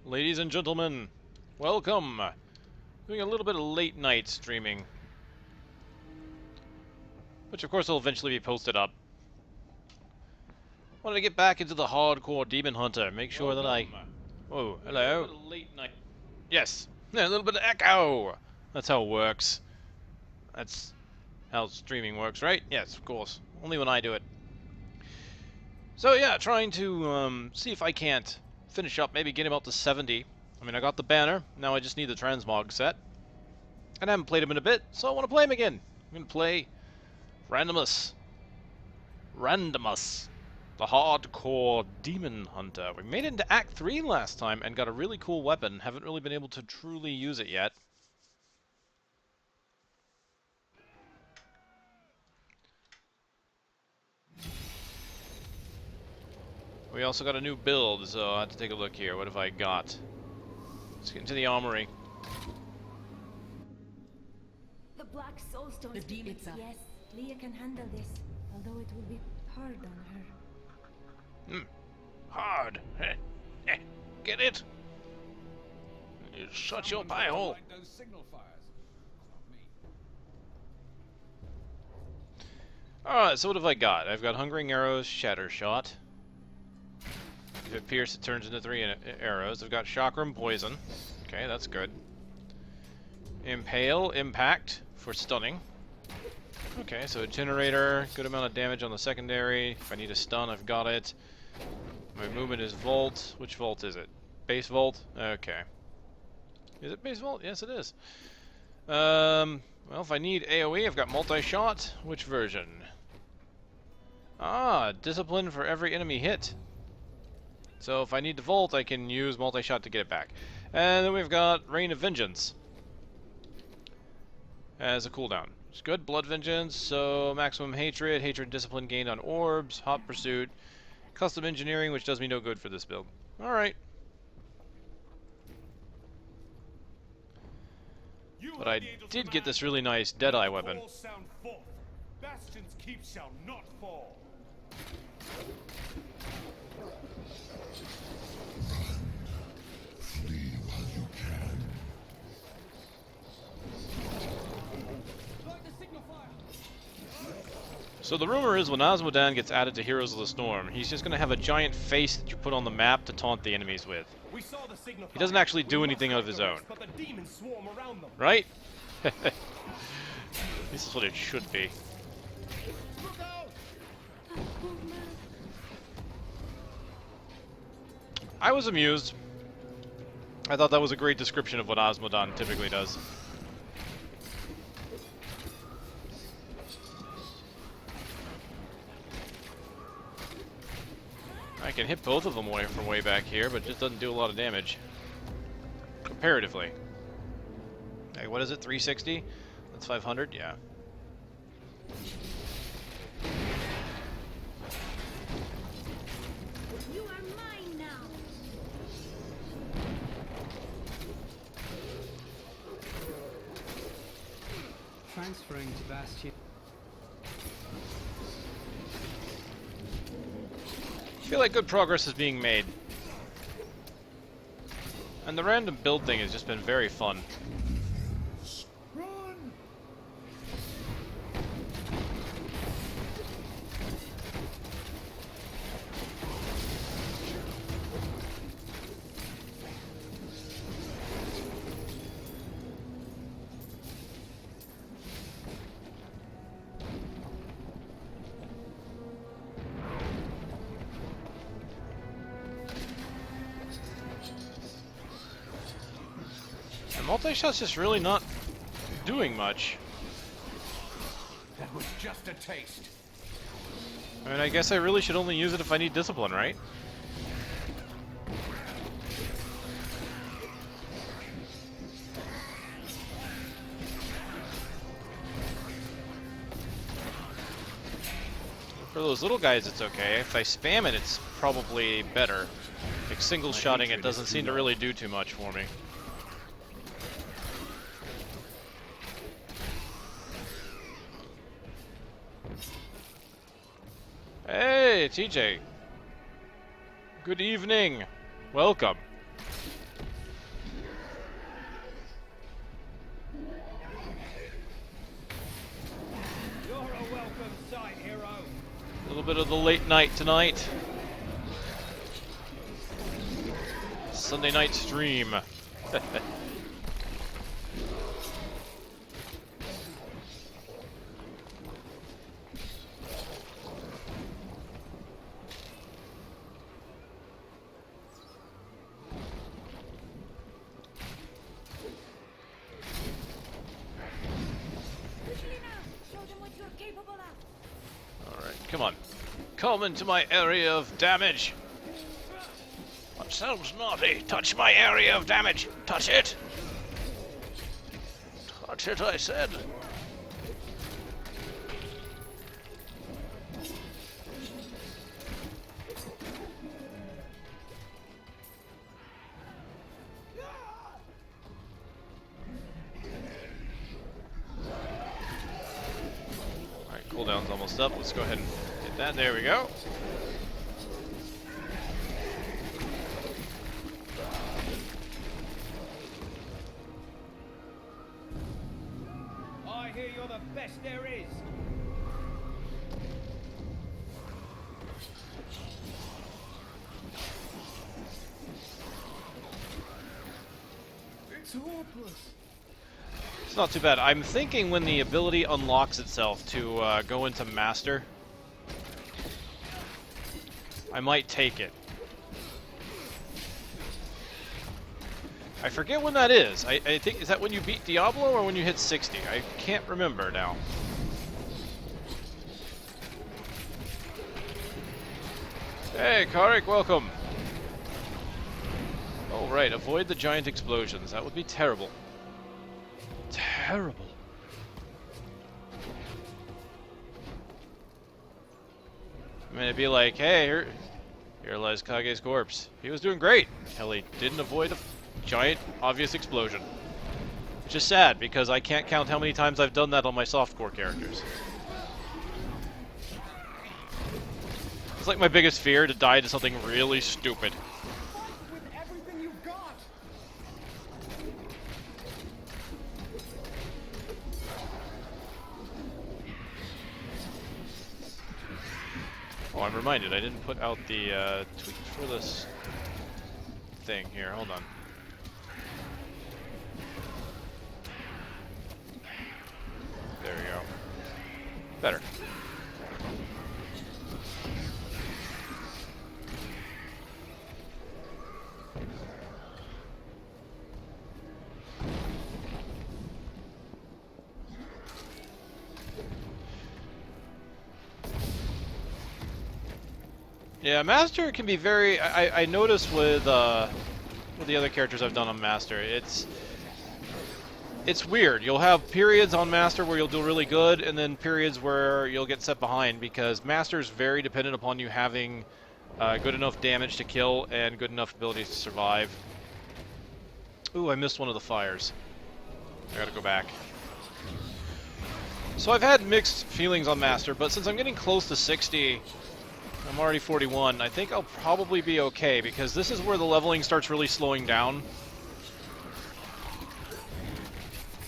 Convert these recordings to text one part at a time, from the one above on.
Ladies and gentlemen, welcome! Doing a little bit of late night streaming, which of course will eventually be posted up. Wanted to get back into the hardcore Demon Hunter, make sure that I... Whoa, hello? Late night. Yes, yeah, a little bit of echo! That's how it works. That's how streaming works, right? Yes, of course. Only when I do it. So yeah, trying to see if I can't finish up, maybe get him out to 70. I mean, I got the banner, now I just need the transmog set. And I haven't played him in a bit, so I want to play him again. I'm going to play Randomus, the hardcore Demon Hunter. We made it into Act 3 last time and got a really cool weapon. Haven't really been able to truly use it yet. We also got a new build, so I have to take a look here. What have I got? Let's get into the armory. The Black Soulstone. The demon. Yes, Leah can handle this, although it will be hard on her. Hard. Get it? You shut your pie hole. Alright, so what have I got? I've got Hungering Arrows, Shatter Shot. If it pierces, it turns into 3 arrows. I've got Chakram Poison. Okay, that's good. Impale, Impact for stunning. Okay, so Incinerator, good amount of damage on the secondary. If I need a stun, I've got it. My movement is Volt. Which Volt is it? Base Volt? Okay. Is it Base Volt? Yes, it is. Well, if I need AoE, I've got Multi-Shot. Which version? Ah, Discipline for every enemy hit. So if I need to Volt, I can use Multi-Shot to get it back. And then we've got Rain of Vengeance as a cooldown. It's good. Blood Vengeance, so maximum Hatred, Hatred Discipline gained on orbs, Hot Pursuit, Custom Engineering, which does me no good for this build. Alright. But I did get this really nice Deadeye weapon. Bastion's keep shall not fall. Flee while you can. So the rumor is when Osmodan gets added to Heroes of the Storm, he's just going to have a giant face that you put on the map to taunt the enemies with. He doesn't actually do anything of his own. Right? This is what it should be. I was amused. I thought that was a great description of what Osmodan typically does. I can hit both of them from way back here, but it just doesn't do a lot of damage. Comparatively. Hey, what is it, 360? That's 500? Yeah. You are mine now. Transferring to Bastion. I feel like good progress is being made. And the random build thing has just been very fun. Run! Multi-shot's just really not doing much. That was just a taste. I mean, I guess I really should only use it if I need discipline, right? For those little guys, it's okay. If I spam it, it's probably better. Like single-shotting it doesn't seem to really do too much for me. Hey, TJ. Good evening. Welcome. little bit of the late night tonight. Sunday night stream. Alright, come on. Come into my area of damage. That sounds naughty. Touch my area of damage. Touch it. Touch it, I said. Alright, cooldown's almost up. Let's go ahead and hit that. There we go. I hear you're the best there is. It's hopeless. It's not too bad. I'm thinking when the ability unlocks itself to go into Master, I might take it. I forget when that is. I think, is that when you beat Diablo or when you hit 60? I can't remember now. Hey, Karik, welcome. Oh, right, avoid the giant explosions. That would be terrible. Terrible. I mean, it'd be like, hey, here lies Kage's corpse. He was doing great. Hell, he didn't avoid a giant, obvious explosion. Which is sad, because I can't count how many times I've done that on my softcore characters. It's like my biggest fear, to die to something really stupid. With everything you've got. Oh, I'm reminded, I didn't put out the tweet for this thing here. Hold on. There we go. Better. Yeah, Master can be very... I notice with the other characters I've done on Master, it's weird. You'll have periods on Master where you'll do really good, and then periods where you'll get set behind, because Master's very dependent upon you having good enough damage to kill and good enough abilities to survive. Ooh, I missed one of the fires. I gotta go back. So I've had mixed feelings on Master, but since I'm getting close to 60... I'm already 41. I think I'll probably be okay, because this is where the leveling starts really slowing down.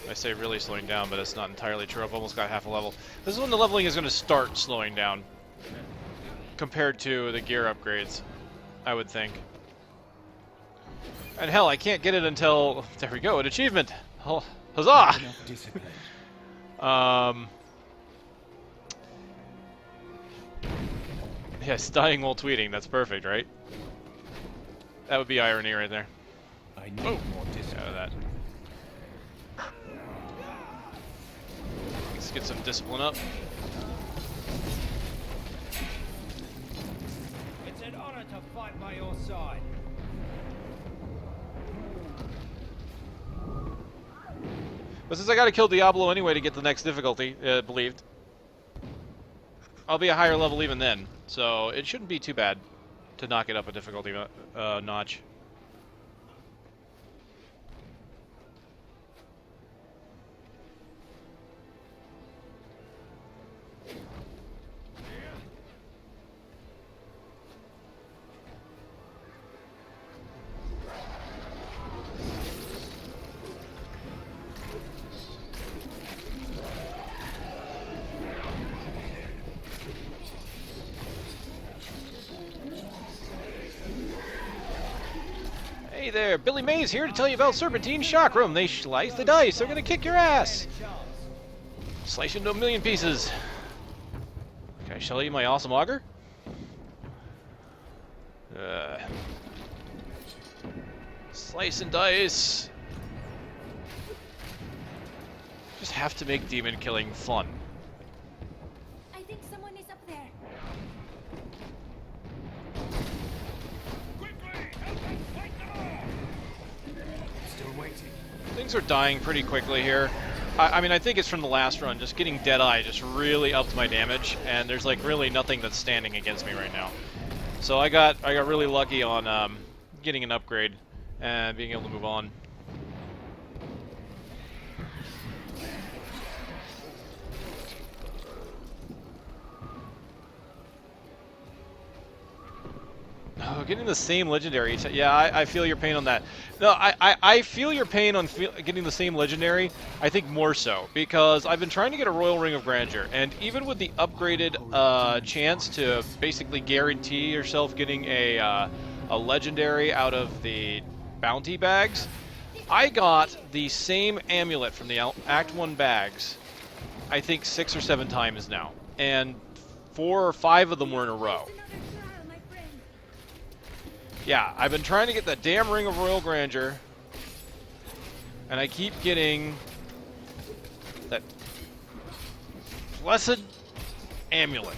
I say really slowing down, but it's not entirely true. I've almost got half a level. This is when the leveling is going to start slowing down, compared to the gear upgrades, I would think. And hell, I can't get it until... There we go, an achievement! Huzzah! Yes, dying while tweeting. That's perfect, right? That would be irony right there. I need more discipline. Out of that. Let's get some discipline up. It's an honor to fight by your side. But since I gotta kill Diablo anyway to get the next difficulty, believed, I'll be a higher level even then. So it shouldn't be too bad to knock it up a difficulty notch. Hey there, Billy Mays here to tell you about Serpentine's Chakram. They slice the dice. They're gonna kick your ass. Slice you into a million pieces. Can I show you my awesome auger? Slice and dice. Just have to make demon killing fun. I think someone is up there. Still waiting. Things are dying pretty quickly here. I mean, I think it's from the last run. Just getting Deadeye just really upped my damage, and there's like really nothing that's standing against me right now. So I got really lucky on getting an upgrade and being able to move on. Oh, getting the same legendary. Yeah, I feel your pain on that. No, I feel your pain on getting the same legendary. I think more so because I've been trying to get a Royal Ring of Grandeur, and even with the upgraded chance to basically guarantee yourself getting a legendary out of the bounty bags, I got the same amulet from the Act 1 bags, I think 6 or 7 times now, and 4 or 5 of them were in a row. Yeah, I've been trying to get that damn Ring of Royal Grandeur, and I keep getting that blessed amulet.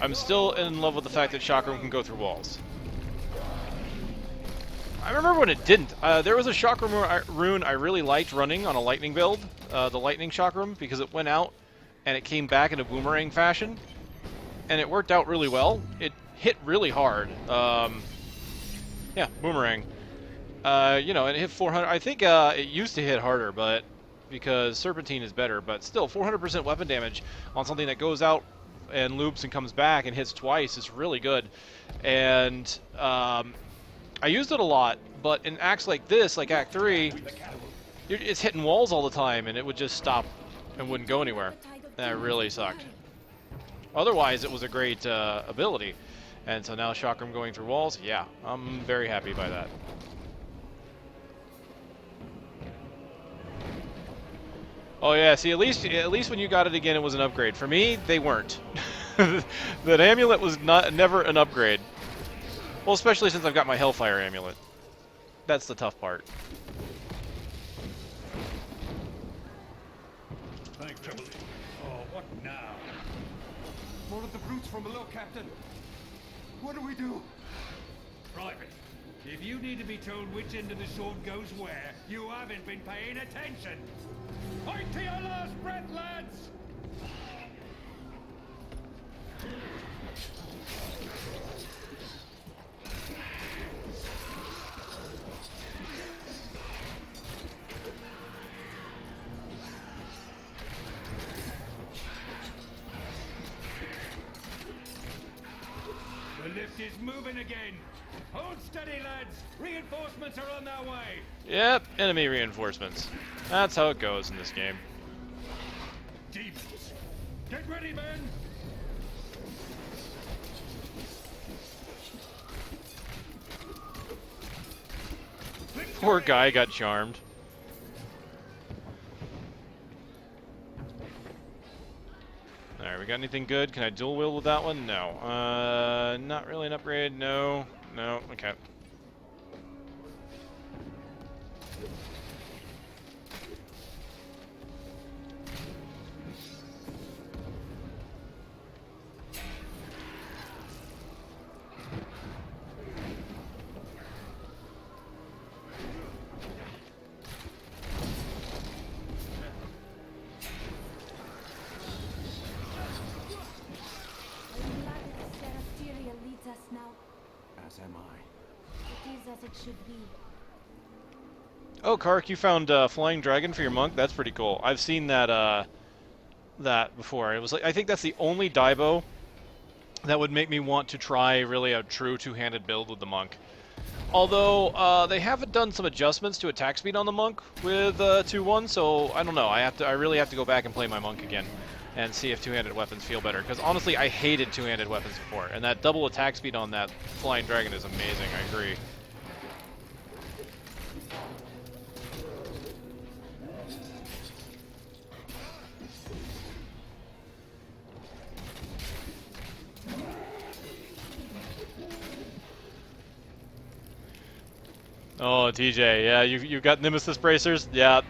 I'm still in love with the fact that Chakram can go through walls. I remember when it didn't. There was a Chakram rune I really liked running on a lightning build, the lightning Chakram, because it went out and it came back in a boomerang fashion, and it worked out really well. It hit really hard. Yeah, boomerang. You know, and it hit 400. I think it used to hit harder, but because Serpentine is better, but still 400% weapon damage on something that goes out and loops and comes back and hits twice is really good. And I used it a lot, but in acts like this, like Act 3, it's hitting walls all the time, and it would just stop and wouldn't go anywhere. That really sucked. Otherwise, it was a great ability. And so now Chakram going through walls, yeah, I'm very happy by that. Oh yeah, see, at least when you got it again, it was an upgrade. For me, they weren't. That amulet was never an upgrade. Well, especially since I've got my Hellfire amulet. That's the tough part. Thanks, Trevor. Oh, what now? More of the brutes from below, Captain. What do we do? Private, if you need to be told which end of the sword goes where, you haven't been paying attention. Fight to your last breath, lads! The lift is moving again. Hold steady, lads. Reinforcements are on their way. Yep, enemy reinforcements. That's how it goes in this game. Demons. Get ready, men. Poor guy got charmed. Alright, we got anything good? Can I dual wield with that one? No. Not really an upgrade. No. No. Okay. As am I. It is as it should be. Oh, Kark, you found Flying Dragon for your monk? That's pretty cool. I've seen that that before. It was like, I think that's the only Daibo that would make me want to try really a true two-handed build with the monk. Although they haven't done some adjustments to attack speed on the monk with 2-1, so I don't know. I really have to go back and play my monk again and see if two-handed weapons feel better. Because honestly, I hated two-handed weapons before, and that double attack speed on that flying dragon is amazing. I agree. Oh, TJ, yeah, you've got Nemesis bracers? Yeah.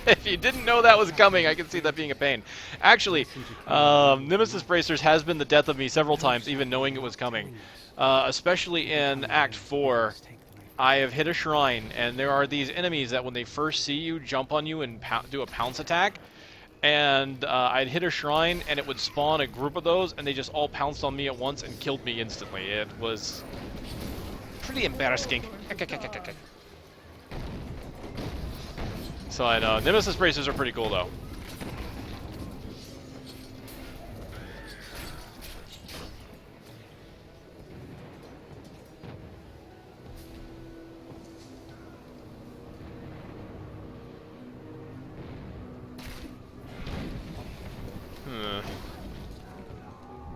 If you didn't know that was coming, I can see that being a pain. Actually, Nemesis bracers has been the death of me several times, even knowing it was coming. Especially in Act 4, I have hit a shrine, and there are these enemies that when they first see you, jump on you and do a pounce attack. And I'd hit a shrine, and it would spawn a group of those, and they just all pounced on me at once and killed me instantly. It was pretty embarrassing. So I know. Nemesis bracers are pretty cool, though.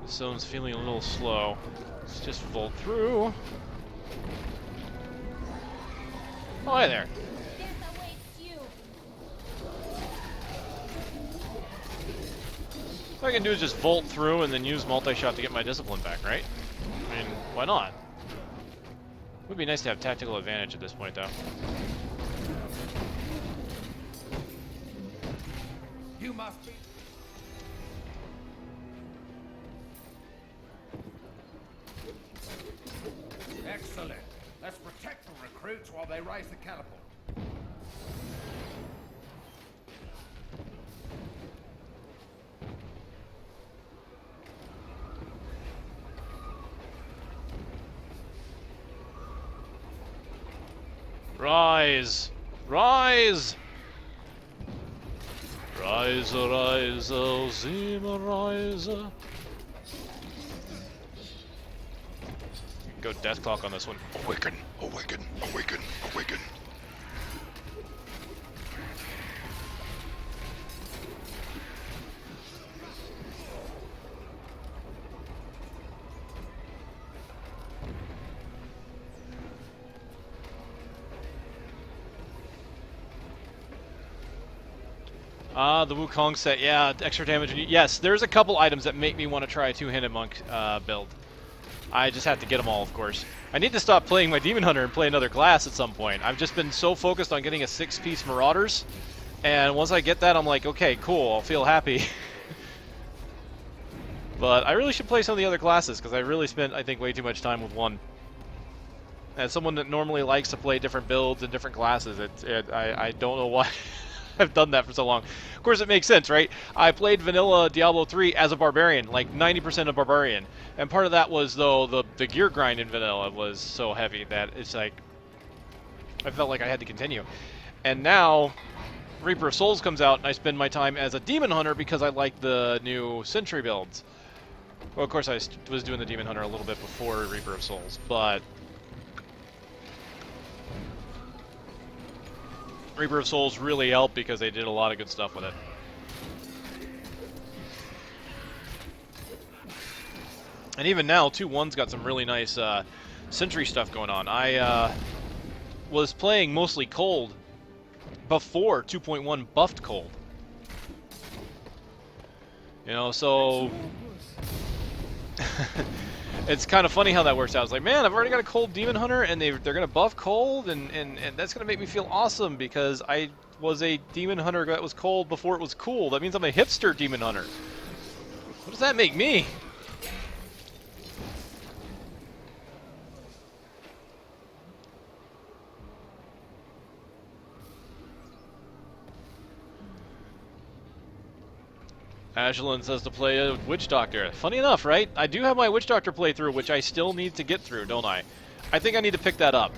This zone's feeling a little slow. Let's just vault through. Oh, hi there. What I can do is just vault through and then use multi-shot to get my discipline back, right? I mean, why not? Would be nice to have tactical advantage at this point, though. You must be. Excellent. Let's protect the recruits while they raise the catapult. Rise! Rise! Rise, rise, O Zima, rise. Go death clock on this one. Awaken, awaken, awaken, awaken. Ah, the Wukong set, yeah, extra damage. Yes, there's a couple items that make me want to try a two-handed monk build. I just have to get them all, of course. I need to stop playing my Demon Hunter and play another class at some point. I've just been so focused on getting a 6-piece Marauders, and once I get that, I'm like, okay, cool, I'll feel happy. But I really should play some of the other classes, because I really spent, I think, way too much time with one. As someone that normally likes to play different builds and different classes, I don't know why I've done that for so long. Of course, it makes sense, right? I played vanilla Diablo 3 as a barbarian, like 90% a barbarian. And part of that was, though, the gear grind in vanilla was so heavy that it's like, I felt like I had to continue. And now, Reaper of Souls comes out, and I spend my time as a Demon Hunter because I like the new Sentry builds. Well, of course, I was doing the Demon Hunter a little bit before Reaper of Souls, but Reaper of Souls really helped because they did a lot of good stuff with it. And even now, 2.1's got some really nice Sentry stuff going on. I was playing mostly cold before 2.1 buffed cold. You know, so it's kind of funny how that works out. It's like, man, I've already got a cold Demon Hunter, and they're going to buff cold, and that's going to make me feel awesome because I was a Demon Hunter that was cold before it was cool. That means I'm a hipster Demon Hunter. What does that make me? Ashlyn says to play a Witch Doctor. Funny enough, right? I do have my Witch Doctor playthrough, which I still need to get through, don't I? I think I need to pick that up.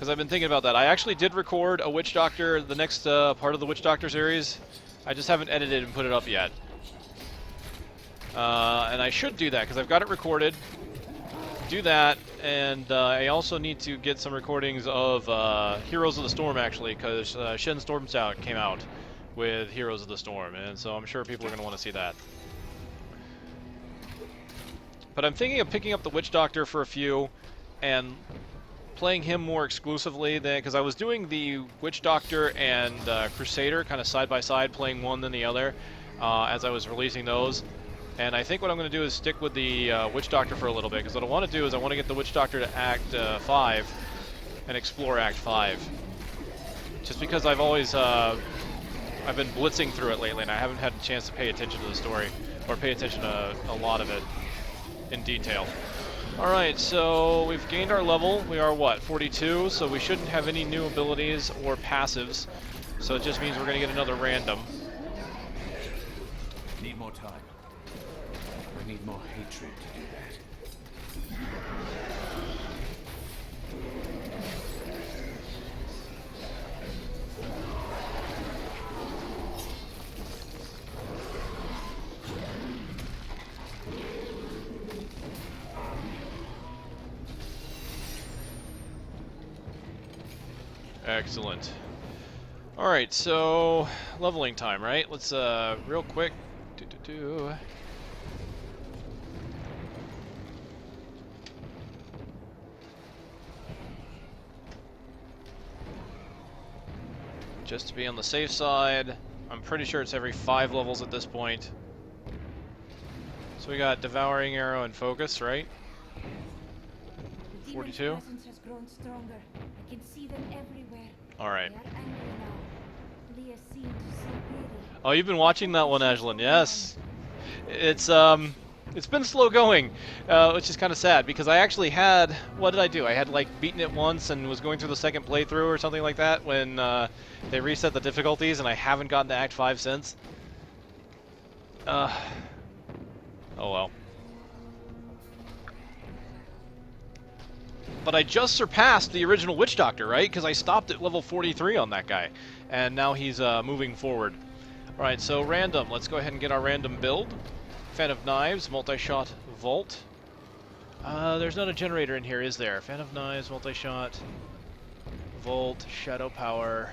because I've been thinking about that. I actually did record a Witch Doctor, the next part of the Witch Doctor series. I just haven't edited and put it up yet. And I should do that, because I've got it recorded. Do that, and I also need to get some recordings of Heroes of the Storm, actually, because Shen Stormstout came out with Heroes of the Storm, and so I'm sure people are going to want to see that. But I'm thinking of picking up the Witch Doctor for a few, and playing him more exclusively, because I was doing the Witch Doctor and Crusader kind of side by side, playing one then the other, as I was releasing those. And I think what I'm going to do is stick with the Witch Doctor for a little bit, because what I want to do is I want to get the Witch Doctor to Act 5 and explore Act 5. Just because I've always I've been blitzing through it lately, and I haven't had a chance to pay attention to the story, or pay attention to a lot of it in detail. Alright, so we've gained our level. We are, what, 42? So we shouldn't have any new abilities or passives. So it just means we're going to get another random. Need more time. I need more hatred to do that. Excellent. Alright, so leveling time, right? Let's real quick just to be on the safe side. I'm pretty sure it's every 5 levels at this point. So we got Devouring Arrow and Focus, right? The 42? demon's presence has grown stronger. I can see them everywhere. Alright. They are angry now. Leah seemed so weary. Oh, you've been watching that one, Ashlyn. Yes. It's been slow going, which is kind of sad, because I actually had, what did I do? I had, like, beaten it once and was going through the second playthrough or something like that when they reset the difficulties, and I haven't gotten to Act 5 since. Oh well. But I just surpassed the original Witch Doctor, right? Because I stopped at level 43 on that guy, and now he's moving forward. Alright, so random. Let's go ahead and get our random build. Fan of Knives, multi-shot, Volt. There's not a generator in here, is there? Fan of Knives, multi-shot, Volt, Shadow Power,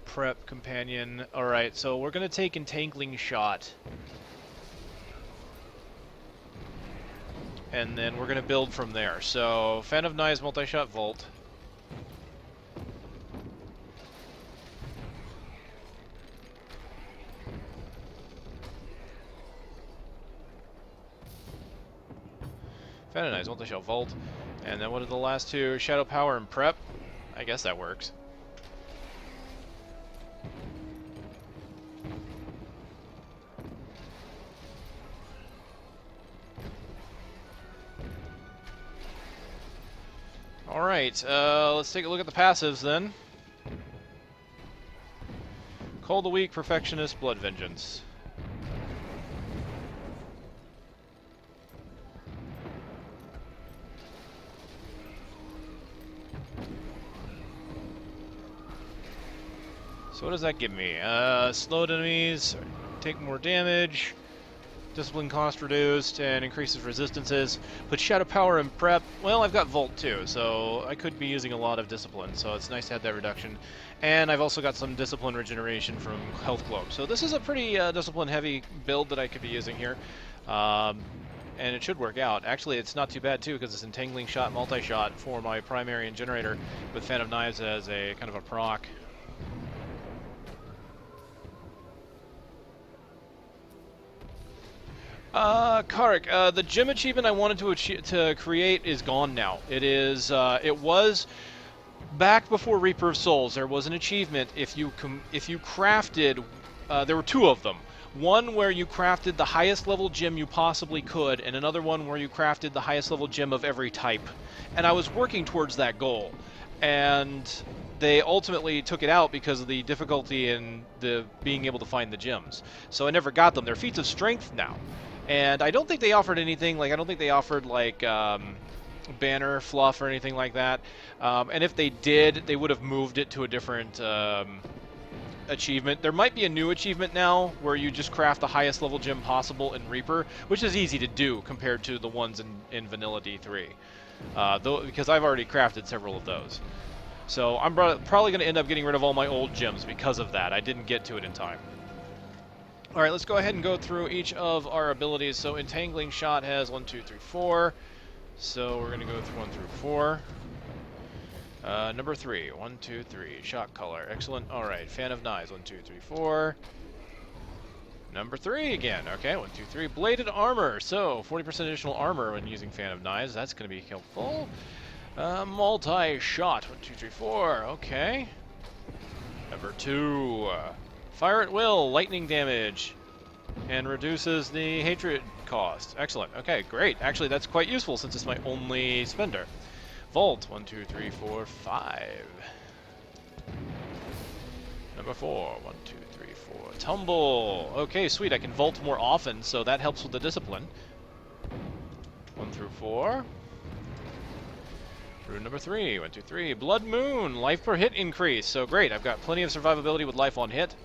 Prep, Companion. Alright, so we're going to take Entangling Shot. And then we're going to build from there. So, Fan of Knives, multi-shot, Volt. Fan of Knives, multi-shot, Volt. And then what are the last two? Shadow Power and Prep. I guess that works. Alright, let's take a look at the passives then. Cold the Weak, Perfectionist, Blood Vengeance. So what does that give me? Slowed enemies, take more damage, discipline cost reduced, and increases resistances. But Shadow Power and Prep, well, I've got Volt too, so I could be using a lot of discipline, so it's nice to have that reduction. And I've also got some discipline regeneration from Health Cloak. So this is a pretty discipline-heavy build that I could be using here. And it should work out. Actually, it's not too bad too, because it's Entangling Shot, multi-shot for my primary and generator, with Fan of Knives as a kind of a proc. Karik, the gym achievement I wanted to create is gone now. It is, it was back before Reaper of Souls. There was an achievement if you crafted, there were 2 of them. One where you crafted the highest level gem you possibly could, and another one where you crafted the highest level gem of every type. And I was working towards that goal. And they ultimately took it out because of the difficulty in the being able to find the gems. So I never got them. They're feats of strength now. And I don't think they offered anything, like, I don't think they offered, like, banner fluff or anything like that. And if they did, they would have moved it to a different achievement. There might be a new achievement now where you just craft the highest level gem possible in Reaper, which is easy to do compared to the ones in Vanilla D3. Though, because I've already crafted several of those. So I'm probably going to end up getting rid of all my old gems because of that. I didn't get to it in time. Alright, let's go ahead and go through each of our abilities. So Entangling Shot has 1, 2, 3, 4. So we're going to go through 1 through 4. Number 3, 1, 2, 3. Shot color, excellent. Alright, Fan of Knives, 1, 2, 3, 4. Number 3 again. Okay, 1, 2, 3. Bladed Armor. So 40% additional armor when using Fan of Knives. That's going to be helpful. Multi-shot, 1, 2, 3, 4. Okay. Number 2. Fire at will, lightning damage, and reduces the hatred cost. Excellent. Okay, great. Actually, that's quite useful since it's my only spender. Vault, 1, 2, 3, 4, 5. Number 4, 1, 2, 3, 4. Tumble. Okay, sweet. I can vault more often, so that helps with the discipline. 1 through 4. Rune number 3, 1, 2, 3. Blood Moon, life per hit increase. So great, I've got plenty of survivability with life on hit.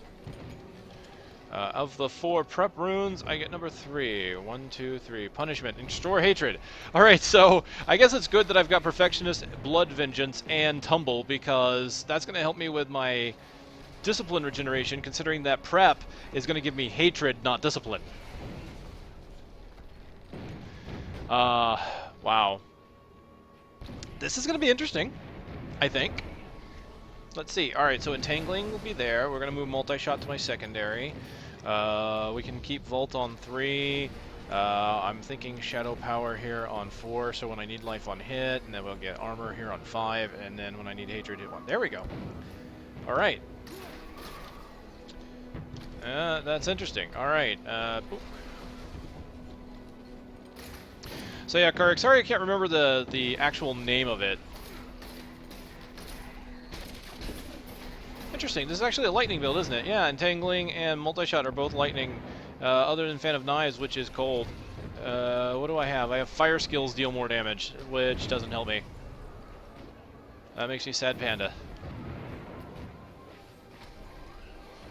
Of the 4 prep runes, I get number 3. 1, 2, 3. Punishment. Restore hatred. Alright, so I guess it's good that I've got Perfectionist, Blood Vengeance, and Tumble, because that's going to help me with my discipline regeneration, considering that prep is going to give me hatred, not discipline. Wow. This is going to be interesting, I think. Let's see. Alright, so Entangling will be there. We're going to move Multi-Shot to my secondary. We can keep Volt on 3. I'm thinking Shadow Power here on 4, so when I need life on hit, and then we'll get Armor here on 5, and then when I need Hatred, hit 1. There we go. Alright. That's interesting. Alright. So yeah, Karek, sorry I can't remember the actual name of it. Interesting. This is actually a lightning build, isn't it? Yeah, Entangling and Multi-Shot are both lightning, other than Fan of Knives, which is cold. What do I have? I have Fire Skills deal more damage, which doesn't help me. That makes me sad panda.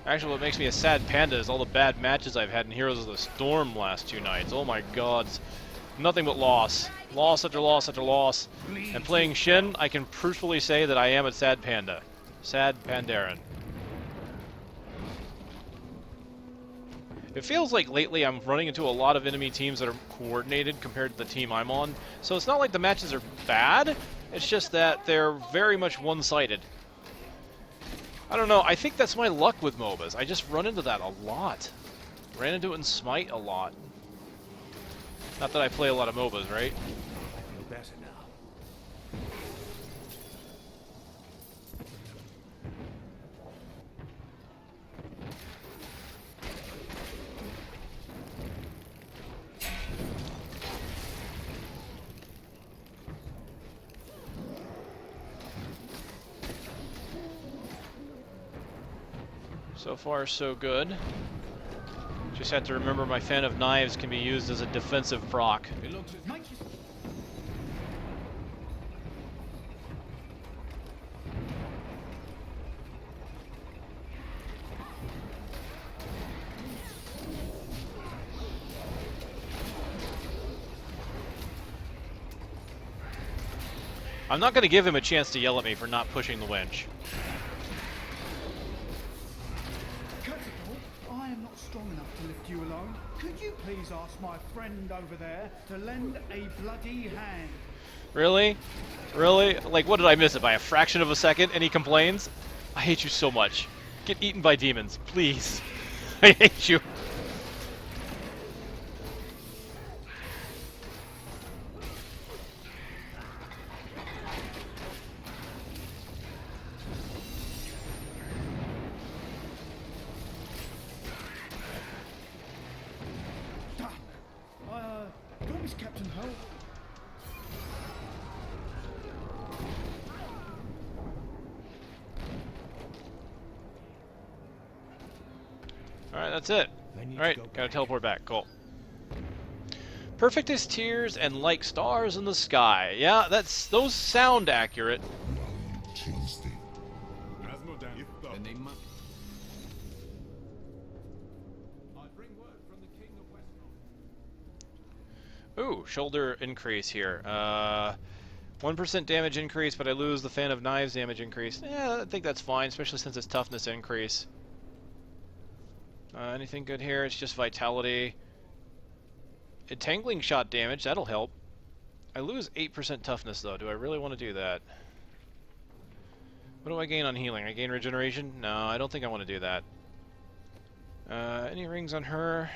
Actually, what makes me a sad panda is all the bad matches I've had in Heroes of the Storm last 2 nights. Oh my god. Nothing but loss. Loss after loss after loss. And playing Shin, I can truthfully say that I am a sad panda. Sad Pandaren. It feels like lately I'm running into a lot of enemy teams that are coordinated compared to the team I'm on. So it's not like the matches are bad, it's just that they're very much one-sided. I don't know, I think that's my luck with MOBAs. I just run into that a lot. Ran into it in Smite a lot. Not that I play a lot of MOBAs, right? I feel better now. So far, so good. Just have to remember my Fan of Knives can be used as a defensive proc. It looks as nice. I'm not going to give him a chance to yell at me for not pushing the winch. I am not strong enough to lift you alone. Could you please ask my friend over there to lend a bloody hand? Really? Really? Like, what did I miss it by a fraction of a second and he complains? I hate you so much. Get eaten by demons, please. I hate you. Don't miss Captain Hull. Alright, that's it. Alright, gotta teleport back. Cool. Perfect as tears and like stars in the sky. Yeah, those sound accurate. Ooh, shoulder increase here. 1% damage increase, but I lose the Fan of Knives damage increase. Yeah, I think that's fine, especially since it's toughness increase. Anything good here? It's just vitality. Entangling shot damage, that'll help. I lose 8% toughness, though. Do I really want to do that? What do I gain on healing? I gain regeneration? No, I don't think I want to do that. Any rings on her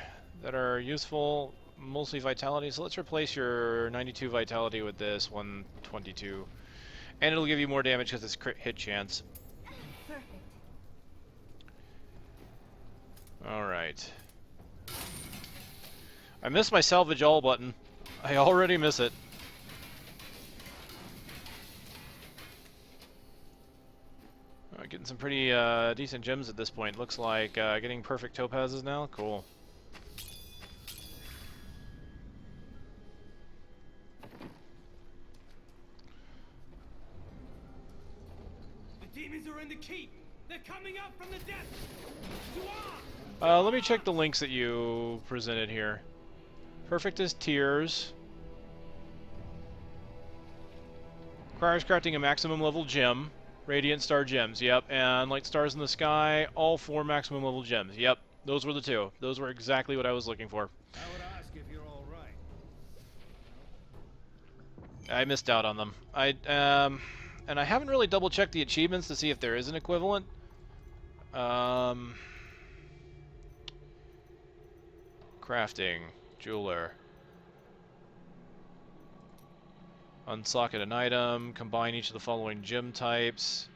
that are useful? Mostly vitality, so let's replace your 92 vitality with this 122. And it'll give you more damage because it's crit hit chance. Perfect. Alright. I missed my salvage all button. I already miss it. Getting some pretty decent gems at this point. Looks like getting perfect topazes now. Cool. Demons are in the keep! They're coming up from the depths! Let me check the links that you presented here. Perfect as tears. Requires crafting a maximum level gem. Radiant star gems, yep. And light stars in the sky, all 4 maximum level gems. Yep, those were the 2. Those were exactly what I was looking for. I would ask if you're all right. I missed out on them. And I haven't really double-checked the achievements to see if there is an equivalent. Crafting, jeweler. Unsocket an item, combine each of the following gem types.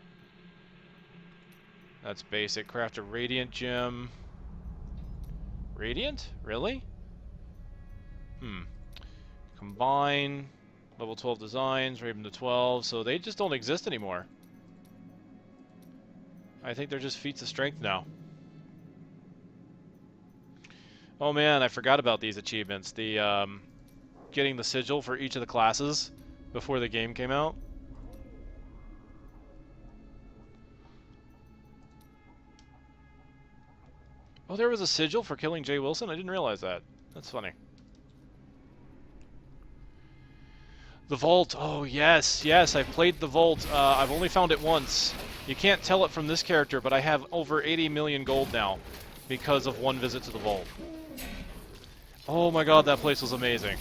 That's basic. Craft a radiant gem. Radiant? Really? Combine. Level 12 designs, raise them to 12, so they just don't exist anymore. I think they're just feats of strength now. Oh man, I forgot about these achievements. The getting the sigil for each of the classes before the game came out. Oh, there was a sigil for killing Jay Wilson? I didn't realize that. That's funny. The Vault. Oh, yes. Yes, I've played the Vault. I've only found it once. You can't tell it from this character, but I have over 80 million gold now because of one visit to the Vault. Oh my god, that place was amazing.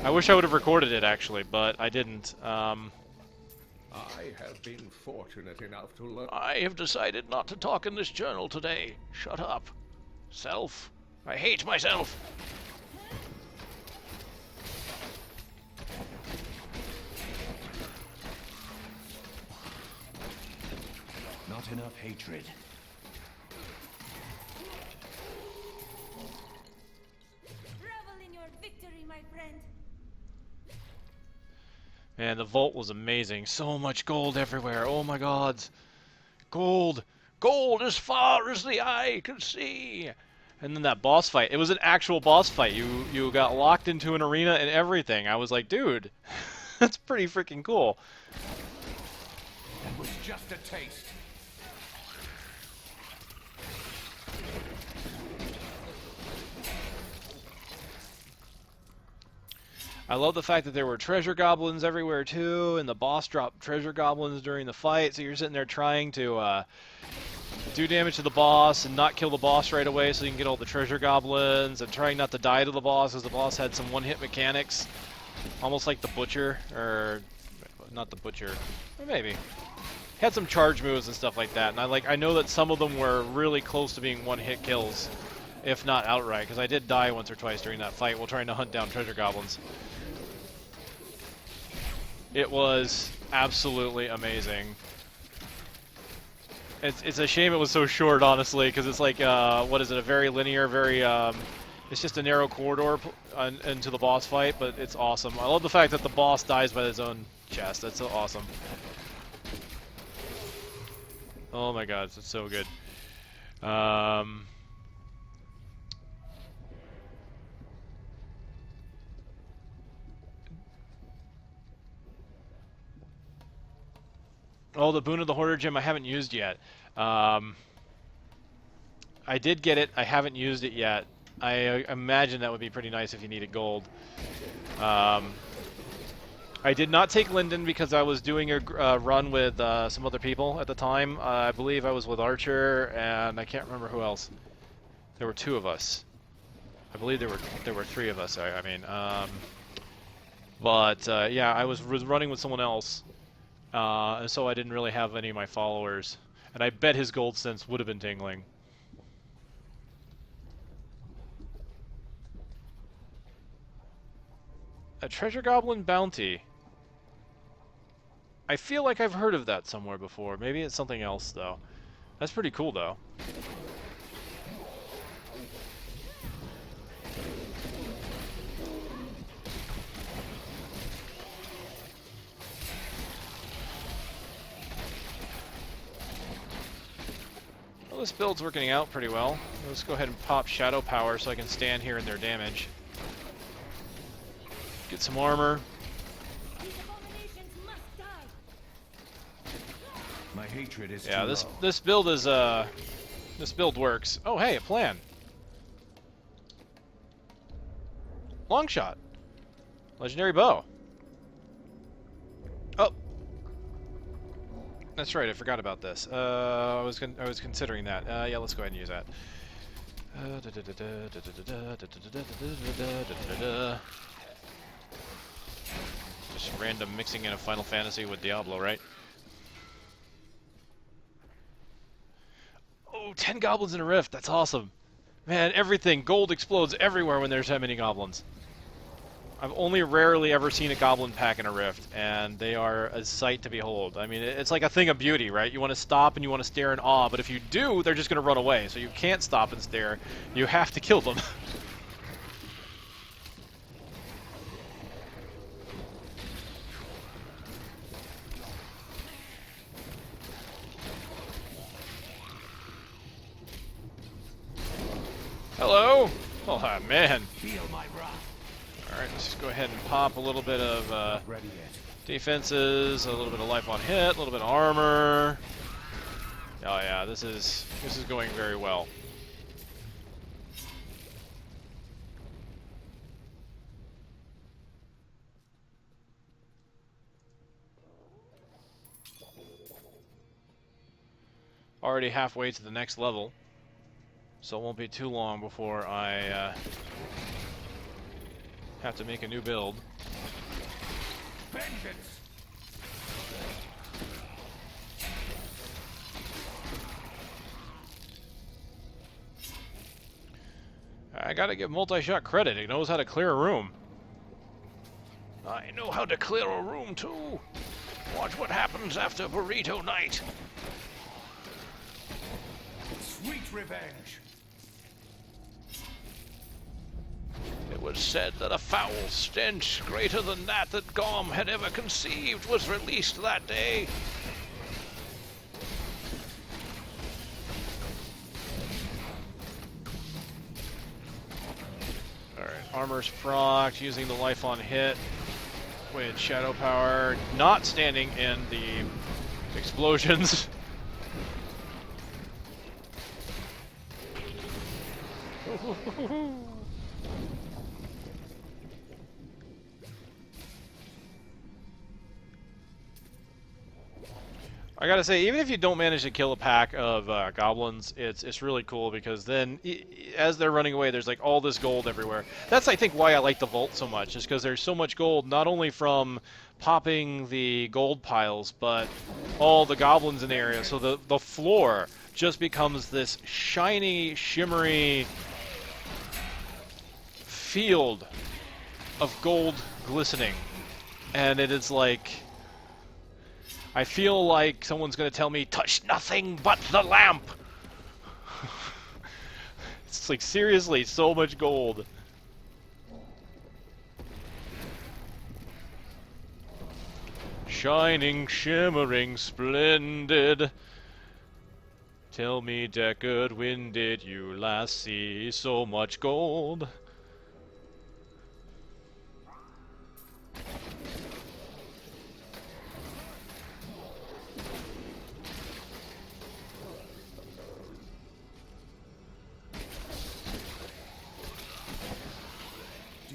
I wish I would have recorded it, actually, but I didn't. I have been fortunate enough to learn. I have decided not to talk in this journal today. Shut up. Self. I hate myself. Not enough hatred. Revel in your victory, my friend. Man, the Vault was amazing. So much gold everywhere. Oh my god. Gold. Gold as far as the eye can see. And then that boss fight. It was an actual boss fight. You got locked into an arena and everything. I was like, dude, that's pretty freaking cool. That was just a taste. I love the fact that there were treasure goblins everywhere too, and the boss dropped treasure goblins during the fight, so you're sitting there trying to do damage to the boss and not kill the boss right away so you can get all the treasure goblins, and trying not to die to the boss as the boss had some one-hit mechanics, almost like the Butcher, or not the Butcher, or maybe. Had some charge moves and stuff like that, and I know that some of them were really close to being one-hit kills, if not outright, because I did die once or twice during that fight while trying to hunt down treasure goblins. It was absolutely amazing. It's a shame it was so short, honestly, because it's like, what is it, a very linear, very, it's just a narrow corridor into the boss fight, but it's awesome. I love the fact that the boss dies by his own chest. That's so awesome. Oh my god, it's so good. Oh, the Boon of the Hoarder gem I haven't used yet. I did get it. I haven't used it yet. I imagine that would be pretty nice if you needed gold. I did not take Linden because I was doing a run with some other people at the time. I believe I was with Archer, and I can't remember who else. There were 2 of us. I believe there were 3 of us. Yeah, I was running with someone else, and so I didn't really have any of my followers. And I bet his gold sense would have been tingling. A treasure goblin bounty. I feel like I've heard of that somewhere before. Maybe it's something else, though. That's pretty cool, though. Well, this build's working out pretty well. Let's go ahead and pop Shadow Power so I can stand here in their damage. Get some armor. These abominations must die. My hatred is Yeah, too this build is this build works. Oh, hey, a plan. Long shot. Legendary bow. Oh. That's right, I forgot about this. I was considering that. Yeah, let's go ahead and use that. Just random mixing in a Final Fantasy with Diablo, right? Oh, 10 goblins in a rift. That's awesome. Man, everything. Gold explodes everywhere when there's that many goblins. I've only rarely ever seen a goblin pack in a rift, and they are a sight to behold. I mean, it's like a thing of beauty, right? You want to stop and you want to stare in awe, but if you do, they're just going to run away. So you can't stop and stare. You have to kill them. Hello? Oh, man. Feel my wrath. Alright, let's just go ahead and pop a little bit of Not ready yet. defenses, a little bit of life on hit, a little bit of armor. Oh yeah, this is going very well. Already halfway to the next level, so it won't be too long before I have to make a new build. Vengeance! I gotta give multi-shot credit. He knows how to clear a room. I know how to clear a room too. Watch what happens after burrito night. Sweet revenge! It was said that a foul stench greater than that Gorm had ever conceived was released that day. Alright, armor's procced, using the life on hit with shadow power, not standing in the explosions. I gotta say, even if you don't manage to kill a pack of goblins, it's really cool because then, as they're running away, there's like all this gold everywhere. That's, I think, why I like the vault so much, is because there's so much gold, not only from popping the gold piles, but all the goblins in the area. So the floor just becomes this shiny, shimmery field of gold glistening, and it is like, I feel like someone's going to tell me, touch nothing but the lamp! It's like, seriously, so much gold. Shining, shimmering, splendid. Tell me, Deckard, when did you last see so much gold?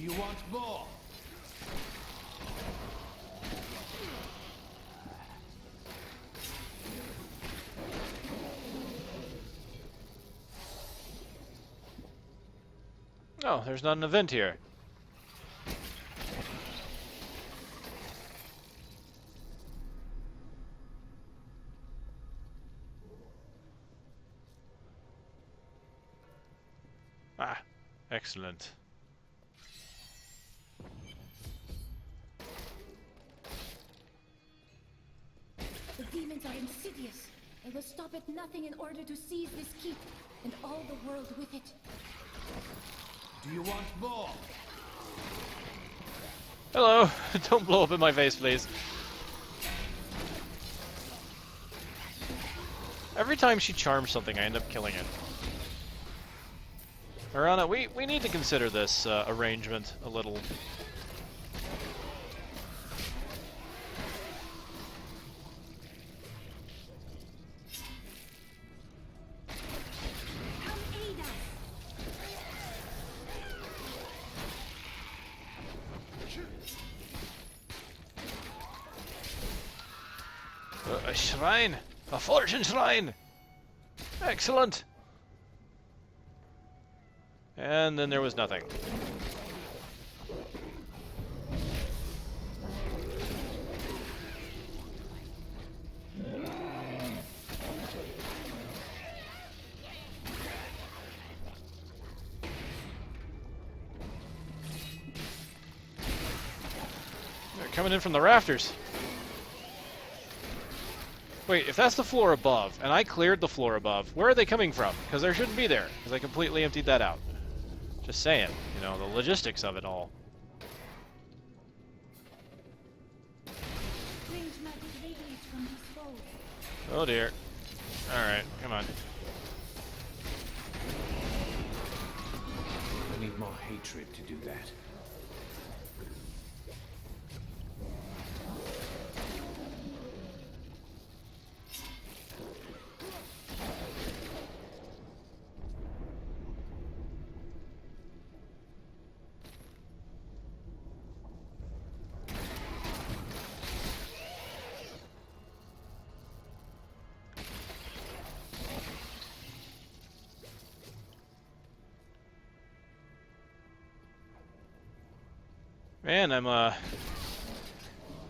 you want more? Oh, there's not an event here. Ah, excellent. The demons are insidious. They will stop at nothing in order to seize this keep, and all the world with it. Do you want more? Hello! Don't blow up in my face, please. Every time she charms something, I end up killing it. Arana, we need to consider this arrangement a little. Come aid us! A shrine! A fortune shrine! Excellent! And then there was nothing. They're coming in from the rafters. Wait, if that's the floor above, and I cleared the floor above, where are they coming from? Because there shouldn't be there, because I completely emptied that out. Just saying, you know, the logistics of it all. Strange magic radiates from these foes. Oh dear. Alright, come on. I need more hatred to do that. Man, I'm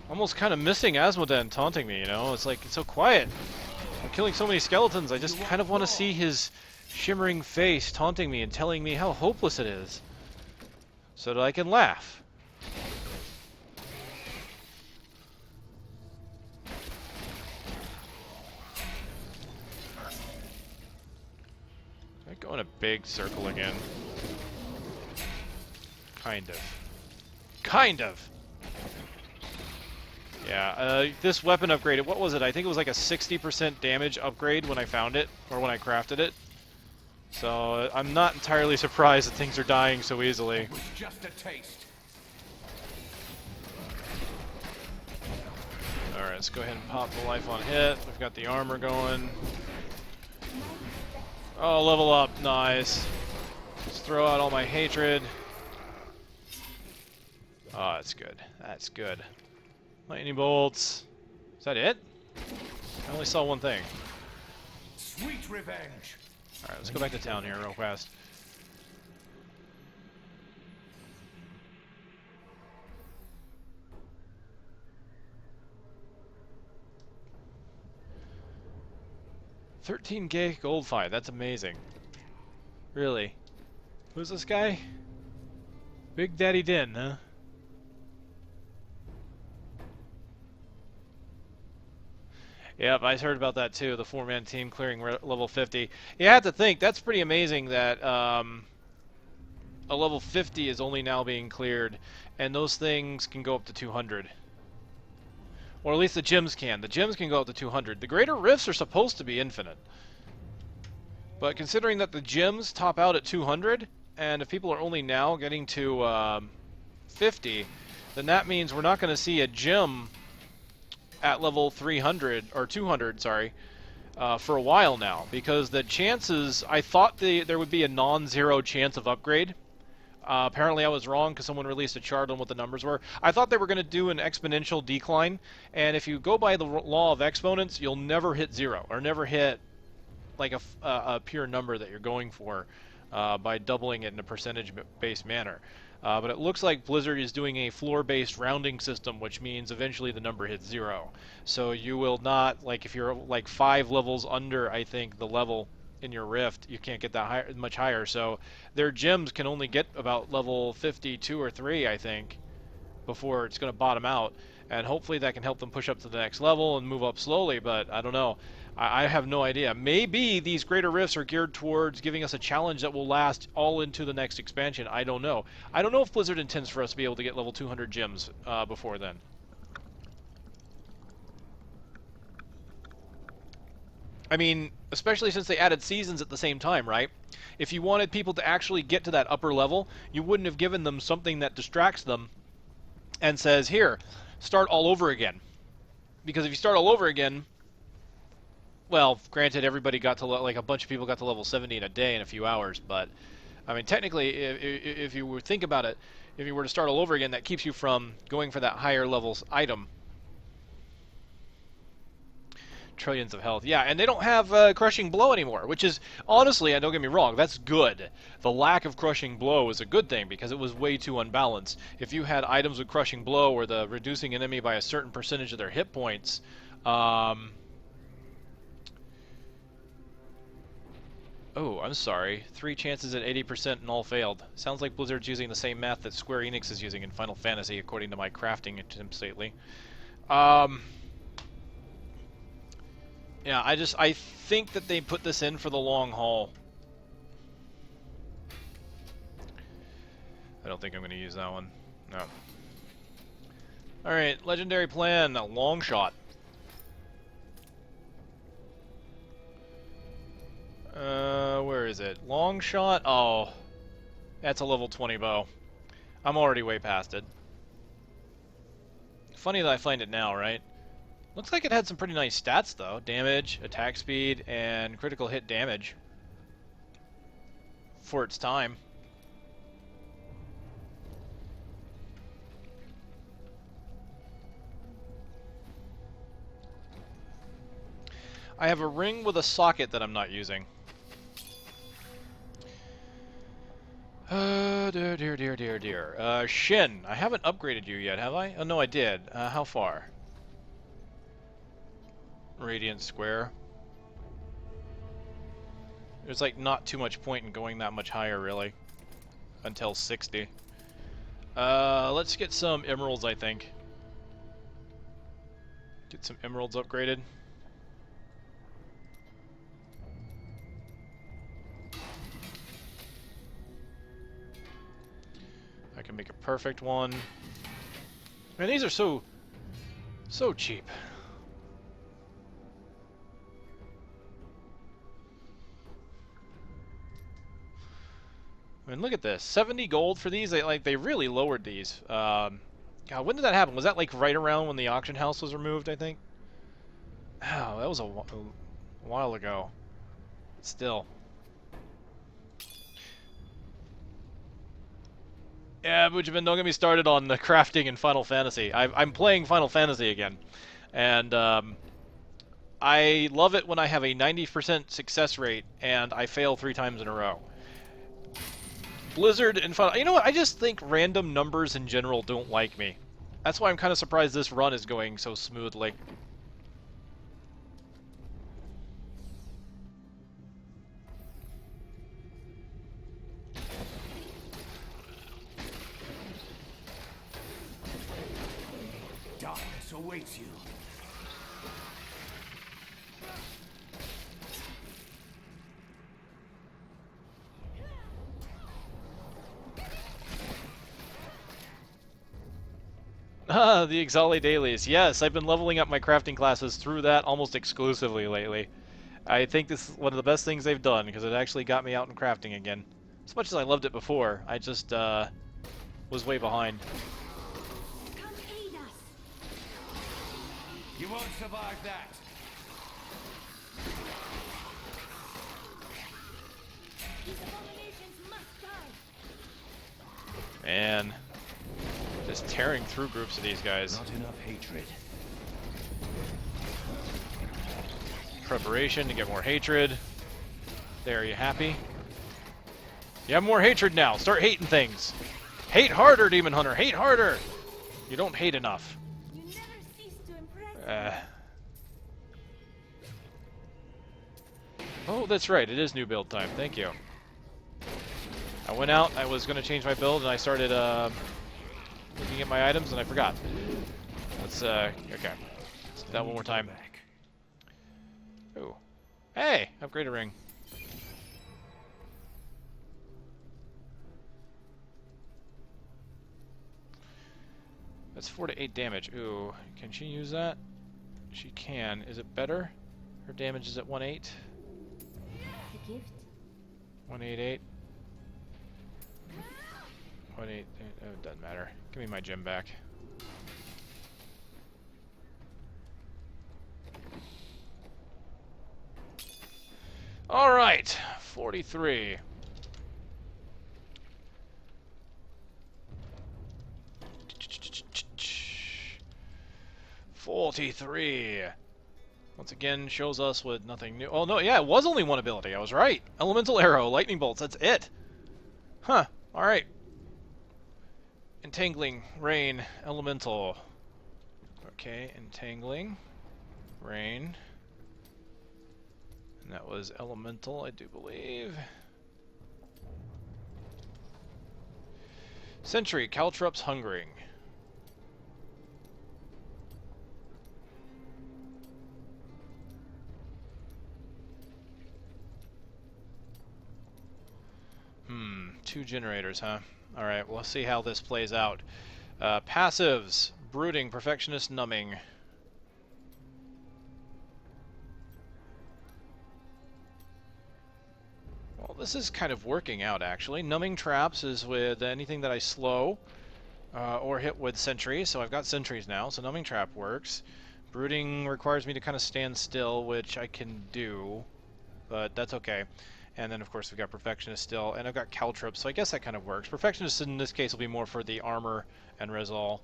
almost kind of missing Asmoden taunting me, you know? It's like, it's so quiet. I'm killing so many skeletons, I just kind of want to see his shimmering face taunting me and telling me how hopeless it is. So that I can laugh. I go in a big circle again. Kind of. Kind of! Yeah, this weapon upgrade, what was it? I think it was like a 60% damage upgrade when I found it, or when I crafted it. So, I'm not entirely surprised that things are dying so easily. It was just a taste. Alright, let's go ahead and pop the life on hit. We've got the armor going. Oh, level up. Nice. Let's throw out all my hatred. Oh, that's good. That's good. Lightning bolts. Is that it? I only saw one thing. Sweet revenge. Alright, let's go back to town here real fast. $13K gold fight. That's amazing. Really. Who's this guy? Big Daddy Din, huh? Yep, I heard about that too, the four-man team clearing level 50. You have to think, that's pretty amazing that a level 50 is only now being cleared, and those things can go up to 200. Or at least the gems can. The gems can go up to 200. The greater rifts are supposed to be infinite. But considering that the gems top out at 200, and if people are only now getting to 50, then that means we're not going to see a gem at level 300 or 200, sorry, for a while now, because the chances, I thought there would be a non-zero chance of upgrade Apparently I was wrong because someone released a chart on what the numbers were. I thought they were going to do an exponential decline, and if you go by the law of exponents, you'll never hit 0, or never hit like a pure number that you're going for by doubling it in a percentage-based manner. But it looks like Blizzard is doing a floor-based rounding system, which means eventually the number hits 0. So you will not, like if you're like 5 levels under, I think, the level in your rift, you can't get that much higher. So their gems can only get about level 52 or 3, I think, before it's going to bottom out. And hopefully that can help them push up to the next level and move up slowly, but I don't know. I have no idea. Maybe these greater rifts are geared towards giving us a challenge that will last all into the next expansion. I don't know. I don't know if Blizzard intends for us to be able to get level 200 gems before then. I mean, especially since they added seasons at the same time, right? If you wanted people to actually get to that upper level, you wouldn't have given them something that distracts them and says, here, start all over again. Because if you start all over again, well, granted, everybody got to, like, a bunch of people got to level 70 in a day in a few hours, but, I mean, technically, if you were think about it, if you were to start all over again, that keeps you from going for that higher levels item. Trillions of health. Yeah, and they don't have Crushing Blow anymore, which is, honestly, and don't get me wrong, that's good. The lack of Crushing Blow is a good thing, because it was way too unbalanced. If you had items with Crushing Blow or the reducing enemy by a certain percentage of their hit points, oh, I'm sorry. 3 chances at 80% and all failed. Sounds like Blizzard's using the same math that Square Enix is using in Final Fantasy, according to my crafting attempts lately. Yeah, I think that they put this in for the long haul. I don't think I'm going to use that one. No. Alright, legendary plan, a long shot. Where is it? Long shot? Oh, that's a level 20 bow. I'm already way past it. Funny that I find it now, right? Looks like it had some pretty nice stats, though. Damage, attack speed, and critical hit damage. For its time. I have a ring with a socket that I'm not using. Dear. Shin, I haven't upgraded you yet, have I? Oh, no, I did. How far? Radiant Square. There's, like, not too much point in going that much higher, really. Until 60. Let's get some emeralds, I think. Get some emeralds upgraded. I can make a perfect one. Man, these are so cheap. I mean, look at this. 70 gold for these. They really lowered these. God, when did that happen? Was that like right around when the auction house was removed, I think? Oh, that was a while ago. Still. Yeah, Bujamin, don't get me started on the crafting in Final Fantasy. I'm playing Final Fantasy again. And I love it when I have a 90% success rate and I fail 3 times in a row. Blizzard and Final... You know what? I just think random numbers in general don't like me. That's why I'm kind of surprised this run is going so smoothly. Darkness awaits you. Ah, the Exali dailies. Yes, I've been leveling up my crafting classes through that almost exclusively lately. I think this is one of the best things they've done, because it actually got me out in crafting again. As much as I loved it before, I just was way behind. Come aid us. You won't survive that. These abominations must die. Man. Just tearing through groups of these guys. Not enough hatred. Preparation to get more hatred. There, are you happy? You have more hatred now. Start hating things. Hate harder, Demon Hunter. Hate harder. You don't hate enough. You never cease to impress. Oh, that's right. It is new build time. Thank you. I went out. I was going to change my build, and I started looking at my items, and I forgot. Let's okay. Let's do that one more time. Ooh. Hey, upgrade a ring. That's 4 to 8 damage. Ooh, can she use that? She can. Is it better? Her damage is at 1/8. The gift. 188. 188. Oh, it doesn't matter. Give me my gem back. All right, 43. Once again, shows us with nothing new. Oh, no, yeah, it was only one ability. I was right. Elemental Arrow, Lightning Bolts, that's it. Huh, alright. Entangling, Rain, Elemental. Okay, Entangling, Rain. And that was Elemental, I do believe. Sentry, Caltrops, Hungering. Two generators, huh? Alright, well, let's see how this plays out. Passives. Brooding, Perfectionist, Numbing. Well, this is kind of working out, actually. Numbing Traps is with anything that I slow or hit with Sentries, so I've got Sentries now, so Numbing Trap works. Brooding requires me to kind of stand still, which I can do, but that's okay. And then, of course, we've got Perfectionist still, and I've got Caltrops, so I guess that kind of works. Perfectionist in this case will be more for the armor and Rezal.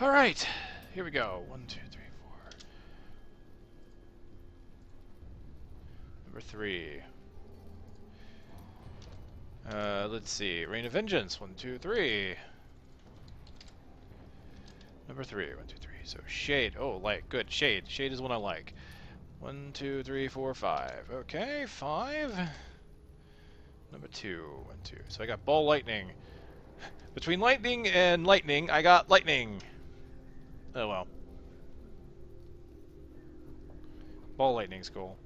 Alright, here we go. 1, 2, 3, 4. Number 3. Let's see. Reign of Vengeance. 1, 2, 3. Number 3. 1, 2, 3. So Shade. Oh, light. Good. Shade. Shade is one I like. 1, 2, 3, 4, 5. Okay, 5. Number 2. 1, 2. So I got Ball Lightning. Between Lightning and Lightning, I got Lightning. Oh well. Ball Lightning's cool.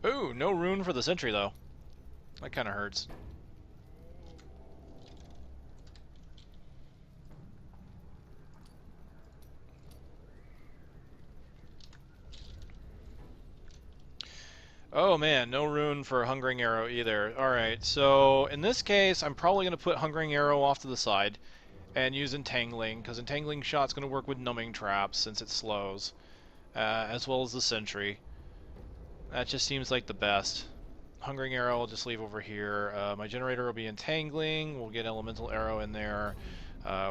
Ooh, no rune for the Sentry though. That kind of hurts. Oh man, no rune for Hungering Arrow either. Alright, so in this case, I'm probably going to put Hungering Arrow off to the side and use Entangling, because Entangling Shot's going to work with Numbing Traps since it slows, as well as the Sentry. That just seems like the best. Hungering Arrow I'll just leave over here. My generator will be Entangling. We'll get Elemental Arrow in there.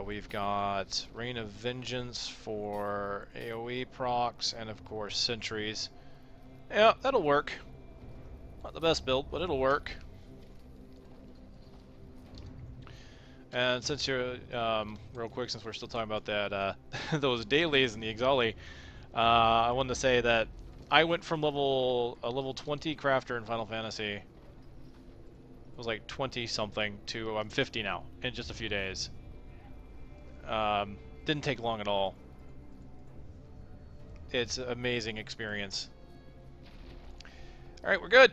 We've got Reign of Vengeance for AoE procs, and of course Sentries. Yeah, that'll work. Not the best build, but it'll work. And since you're, real quick, since we're still talking about that, those dailies in the Exali, I wanted to say that I went from level 20 crafter in Final Fantasy. It was like 20 something to I'm 50 now in just a few days. Didn't take long at all. It's an amazing experience. Alright, we're good.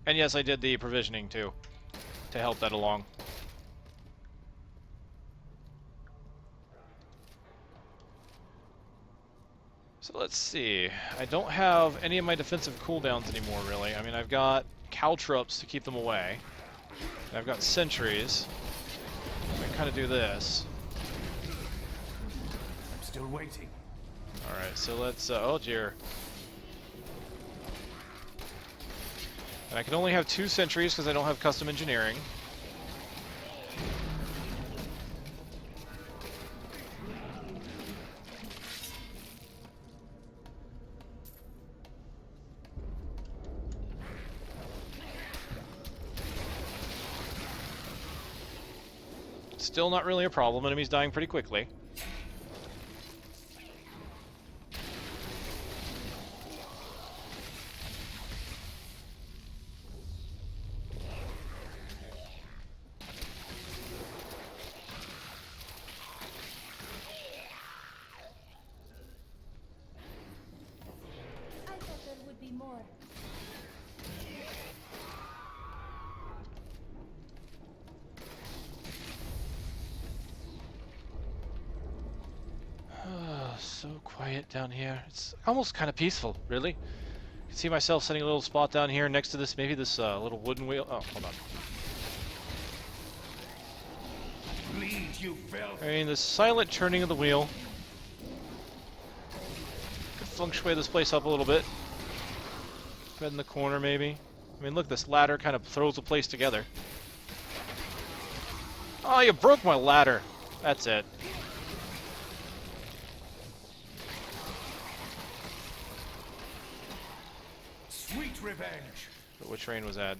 And yes, I did the provisioning too, to help that along. So let's see. I don't have any of my defensive cooldowns anymore, really. I mean, I've got caltrops to keep them away. And I've got sentries. I can kind of do this. I'm still waiting. Alright, so let's... oh dear. And I can only have 2 sentries because I don't have custom engineering. Still not really a problem. Enemies dying pretty quickly. I thought there would be more. So quiet down here. It's almost kind of peaceful, really. I can see myself setting a little spot down here next to this, maybe this little wooden wheel. Oh, hold on. Bleed, you filth! I mean, the silent turning of the wheel. Could feng shui this place up a little bit. Bed in the corner, maybe. I mean, look, this ladder kind of throws the place together. Oh, you broke my ladder. That's it. Sweet revenge! But which rain was that?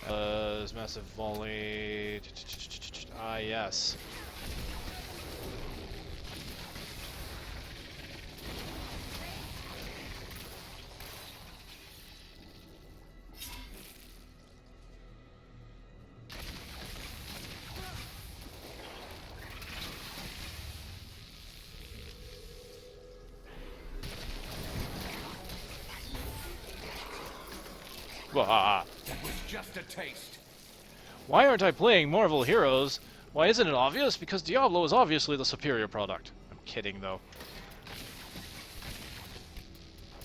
There's massive volley. Ah, yes. Wah. That was just a taste. Why aren't I playing Marvel Heroes? Why isn't it obvious? Because Diablo is obviously the superior product. I'm kidding, though.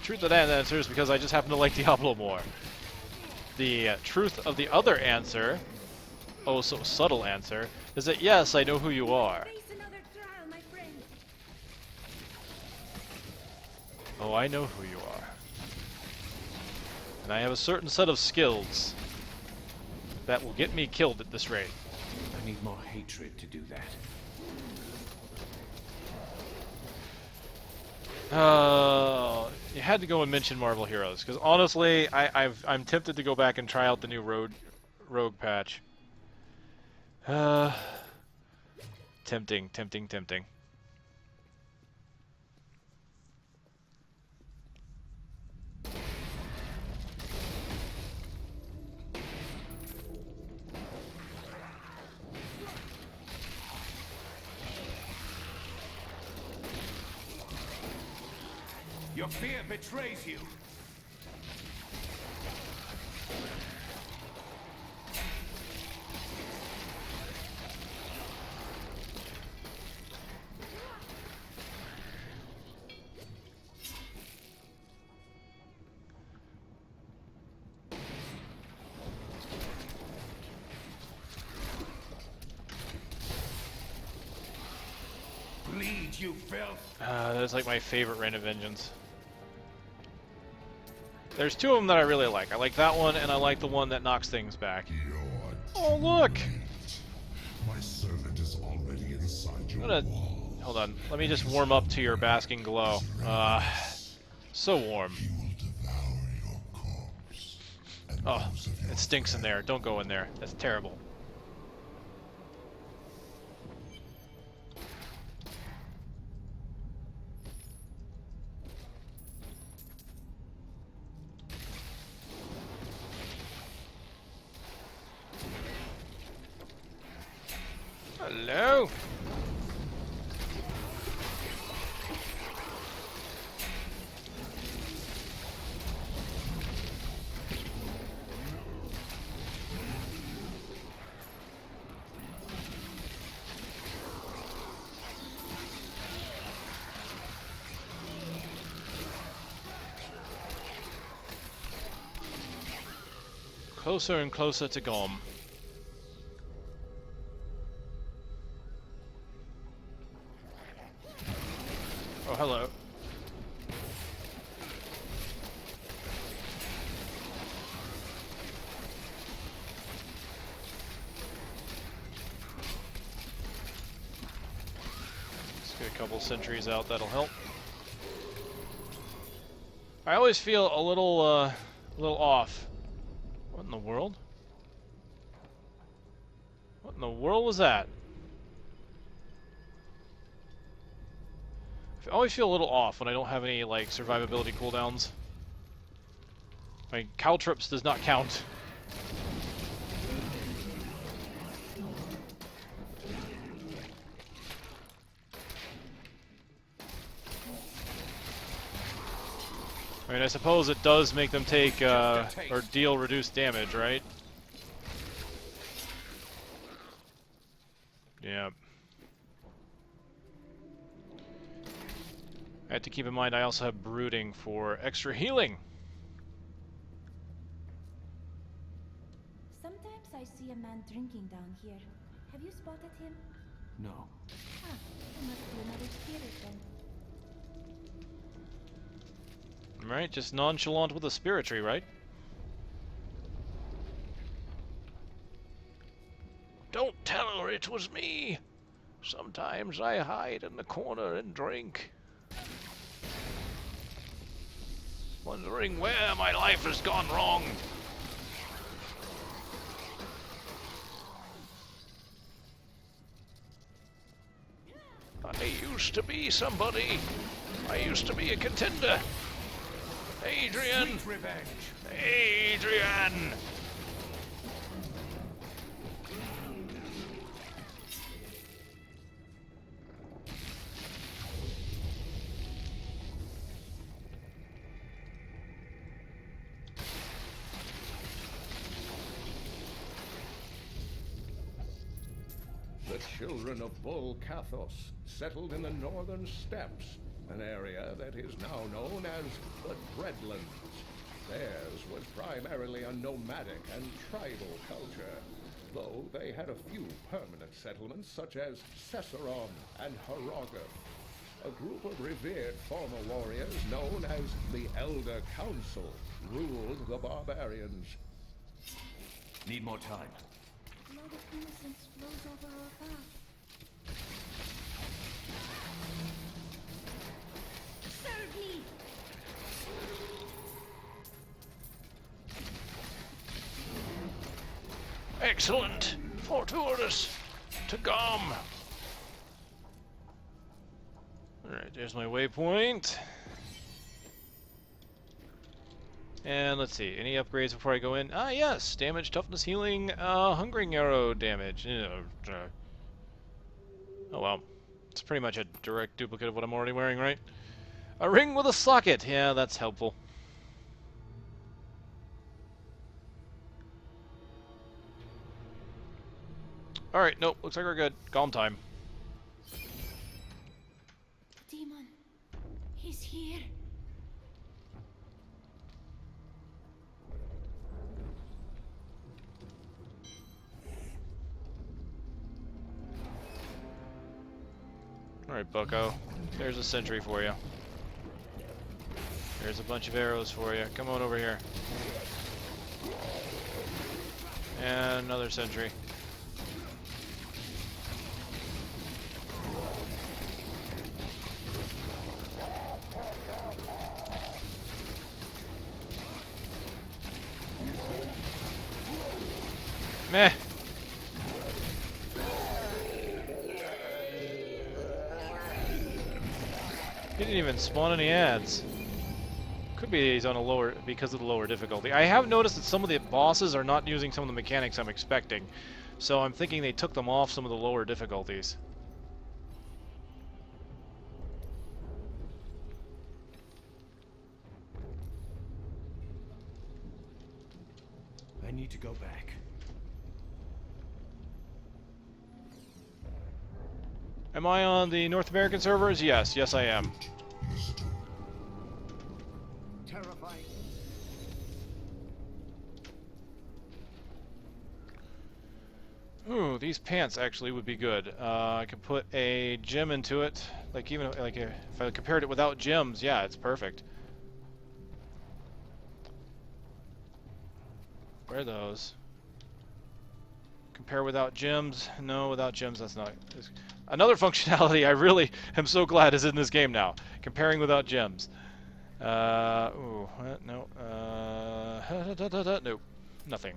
Truth of that answer is because I just happen to like Diablo more. The truth of the other answer, oh so subtle answer, is that yes, I know who you are. Face another trial, my friend. Oh, I know who you are. And I have a certain set of skills that will get me killed at this rate. I need more hatred to do that. You had to go and mention Marvel Heroes, because honestly, I'm tempted to go back and try out the new Rogue patch. Tempting. Your fear betrays you. Bleed, you filth! That's like my favorite Reign of Vengeance. There's 2 of them that I really like. I like that one, and I like the one that knocks things back. Oh, look! My servant is already inside your walls. Hold on. Let me just warm up to your basking glow. So warm. He will devour your corpse. And Oh, those of your it stinks in there. Don't go in there. That's terrible. Hello? Closer and closer to Gom. Oh, hello. Let's get a couple sentries out, that'll help. I always feel a little off. What in the world? What in the world was that? I always feel a little off when I don't have any, like, survivability cooldowns. Like, caltrops does not count. I mean, I suppose it does make them take, or deal reduced damage, right? Yeah. I have to keep in mind I also have brooding for extra healing. Sometimes I see a man drinking down here. Have you spotted him? No. Ah, it must be another spirit then. Right, just nonchalant with the spiritry, right? Don't tell her it was me. Sometimes I hide in the corner and drink. Wondering where my life has gone wrong. I used to be somebody. I used to be a contender. Adrian! Sweet revenge. Adrian! The children of Bull Kathos settled in the northern steppes, an area that is now known as the Dreadlands. Theirs was primarily a nomadic and tribal culture, though they had a few permanent settlements such as Cesseron and Haragoth. A group of revered former warriors known as the Elder Council ruled the barbarians. Need more time. Blood of innocence flows over our path. Serve me! Excellent! Fortuitous! To Gom! Alright, there's my waypoint. And let's see, any upgrades before I go in? Ah, yes! Damage, toughness, healing, hungering arrow damage. Oh well. It's pretty much a direct duplicate of what I'm already wearing, right? A ring with a socket! Yeah, that's helpful. Alright, nope, looks like we're good. Calm time. The demon. He's here. Alright, bucko. There's a sentry for you. There's a bunch of arrows for you. Come on over here. And another sentry. Meh. He didn't even spawn any ads. Could be he's on a lower, because of the lower difficulty. I have noticed that some of the bosses are not using some of the mechanics I'm expecting, so I'm thinking they took them off some of the lower difficulties. I need to go back. Am I on the North American servers? Yes, yes I am. Terrifying. Ooh, these pants actually would be good. I could put a gem into it. Like even like if I compared it without gems, yeah, it's perfect. Where are those? Compare without gems? No, without gems, that's not. Another functionality I really am so glad is in this game now. Comparing without gems. Ooh, no. Nope, nothing.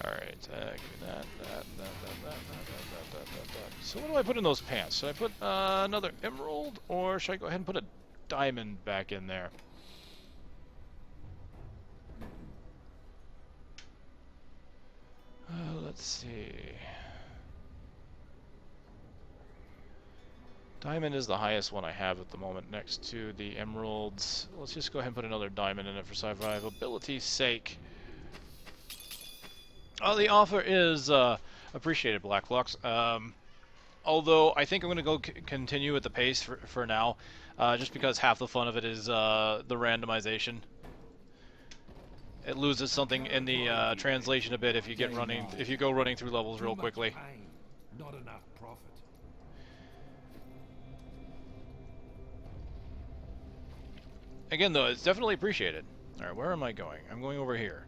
Alright, give me that. So what do I put in those pants? Should I put another emerald, or should I go ahead and put a diamond back in there? Let's see. Diamond is the highest one I have at the moment, next to the emeralds. Let's just go ahead and put another diamond in it for survivability's sake. Oh, the offer is appreciated, Black Flux. Although I think I'm going to go continue at the pace for now, just because half the fun of it is the randomization. It loses something in the translation a bit if you go running through levels real quickly. Not enough profit. Again, though, it's definitely appreciated. All right, where am I going? I'm going over here.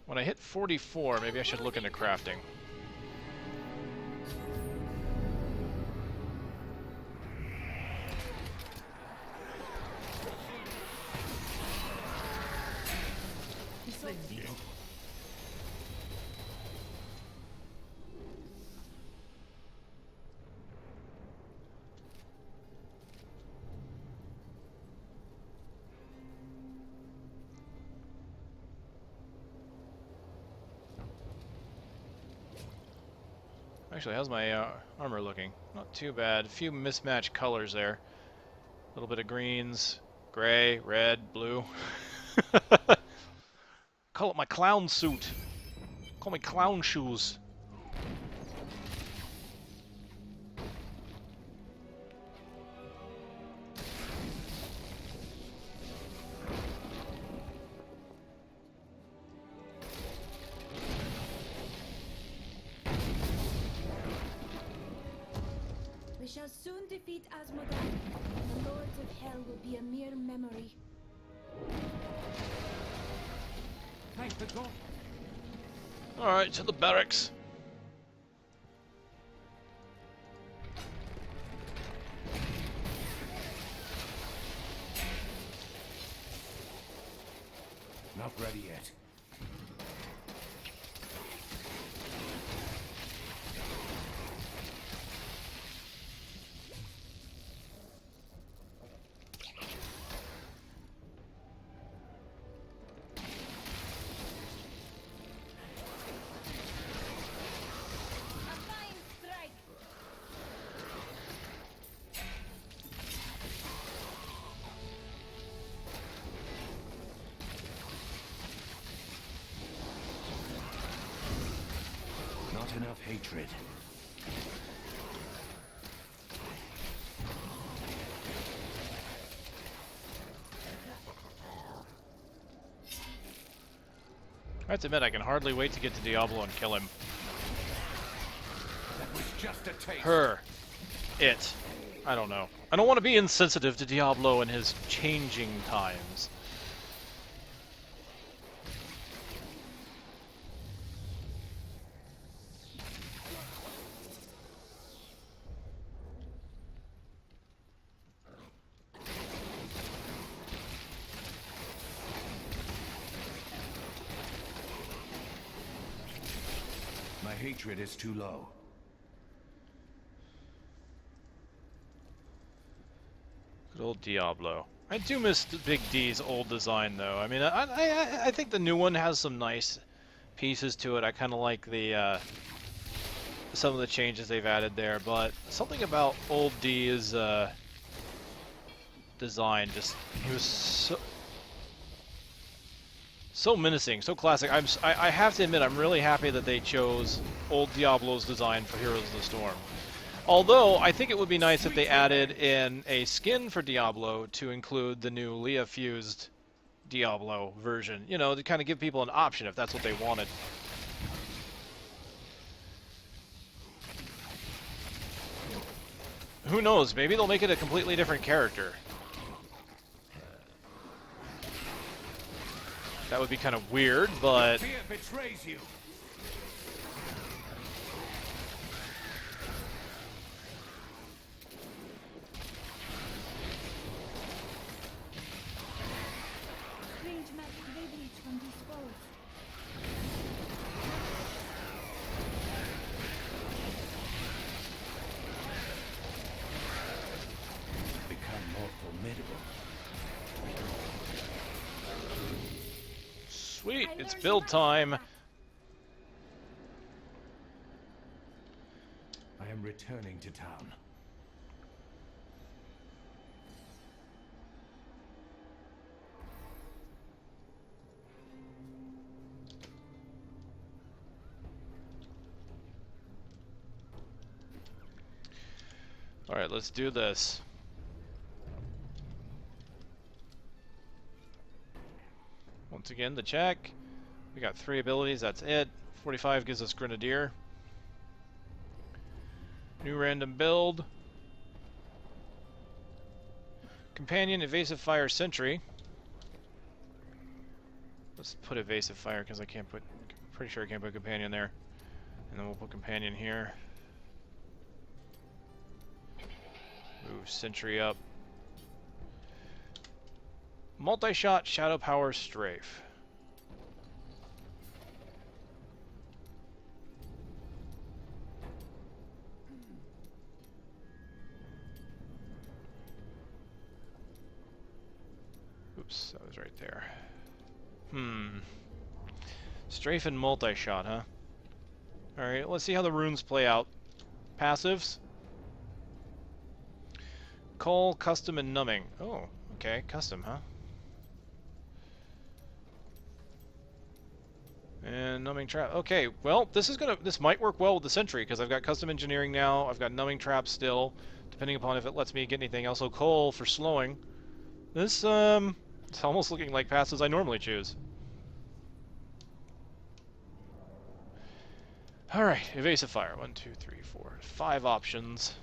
When I hit 44, maybe I should look into crafting. Actually, how's my armor looking? Not too bad. A few mismatched colors there. A little bit of greens, gray, red, blue. Call it my clown suit. Call me clown shoes. We shall soon defeat Asmodai, and the lords of hell will be a mere memory. Thank the god. Alright, to the barracks. Not ready yet. Not enough hatred. I have to admit, I can hardly wait to get to Diablo and kill him. That was just a taste. Her. It. I don't know. I don't want to be insensitive to Diablo and his changing times. My hatred is too low. Good old Diablo. I do miss Big D's old design, though. I mean, I think the new one has some nice pieces to it. I kind of like the some of the changes they've added there, but something about old D's design he was so menacing, so classic. I have to admit, I'm really happy that they chose old Diablo's design for Heroes of the Storm. Although, I think it would be nice if they added in a skin for Diablo to include the new Leah fused Diablo version, you know, to kind of give people an option if that's what they wanted. Who knows, maybe they'll make it a completely different character. That would be kind of weird, but... Fear betrays you. Range match radiates from these foes. Become more formidable. Sweet, it's build time. I am returning to town. Alright, let's do this. Once again, the check. We got 3 abilities, that's it. 45 gives us Grenadier. New random build. Companion, Evasive Fire, Sentry. Let's put Evasive Fire because I can't put... pretty sure I can't put Companion there. And then we'll put Companion here. Move Sentry up. Multi-shot, Shadow Power, Strafe. Oops, that was right there. Strafe and multi-shot, huh? Alright, let's see how the runes play out. Passives. Cull, Custom, and Numbing. Oh, okay, Custom, huh? And Numbing Trap. Okay, well, this might work well with the Sentry, because I've got Custom Engineering now, I've got Numbing Trap still, depending upon if it lets me get anything. Also Cull for slowing. This, it's almost looking like passes I normally choose. Alright, Evasive Fire. 1, 2, 3, 4, 5 options.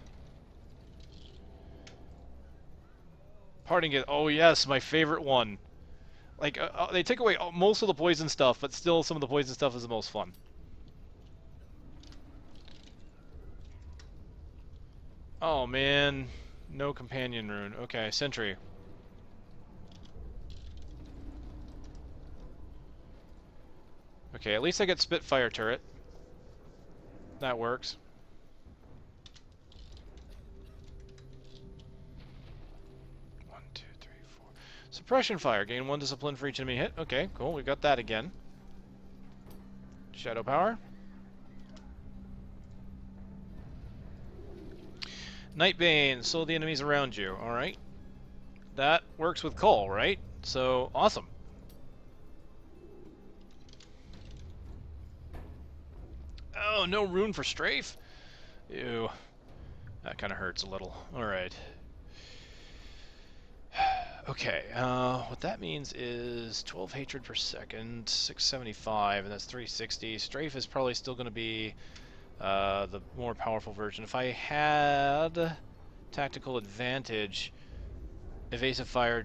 Parting it. Oh yes, my favorite one. Like, they take away most of the poison stuff, but still some of the poison stuff is the most fun. Oh man, no companion rune. Okay, Sentry. Okay, at least I get Spitfire turret. That works. Suppression Fire. Gain 1 discipline for each enemy hit. Okay, cool. We got that again. Shadow Power. Nightbane. Slow the enemies around you. Alright. That works with Cull, right? So, awesome. Oh, no rune for Strafe? Ew. That kind of hurts a little. Alright. Okay, what that means is 12 hatred per second, 675, and that's 360. Strafe is probably still going to be the more powerful version. If I had tactical advantage, Evasive Fire,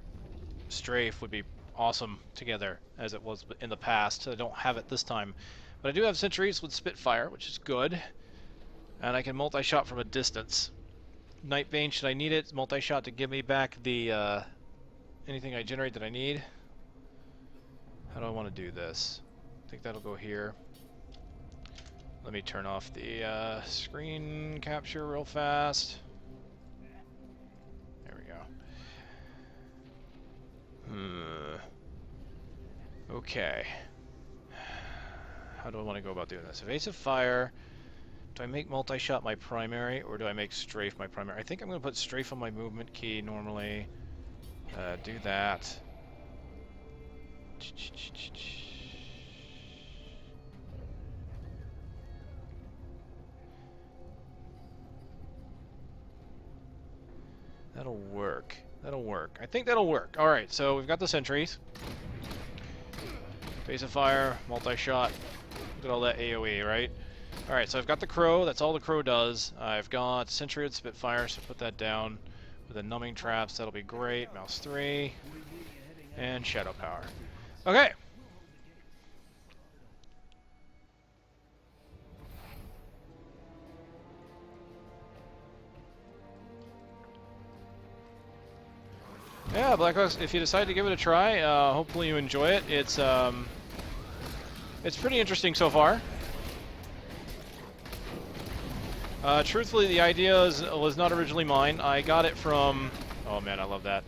Strafe would be awesome together, as it was in the past. I don't have it this time. But I do have Sentries with Spitfire, which is good. And I can multi-shot from a distance. Nightbane, should I need it, multi-shot to give me back the... anything I generate that I need. How do I want to do this? I think that'll go here. Let me turn off the screen capture real fast. There we go. Okay. How do I want to go about doing this? Evasive Fire. Do I make multi-shot my primary, or do I make Strafe my primary? I think I'm going to put Strafe on my movement key normally. Do that. That'll work. That'll work. I think that'll work. Alright, so we've got the sentries. Base of fire, multi-shot. Look at all that AoE, right? Alright, so I've got the Crow. That's all the Crow does. I've got Sentry and Spitfire, so put that down with the numbing traps. That'll be great. Mouse 3. And Shadow Power. Okay. Yeah, Black Ops, if you decide to give it a try, hopefully you enjoy it. It's pretty interesting so far. Truthfully, the idea was not originally mine. I got it from... Oh man, I love that.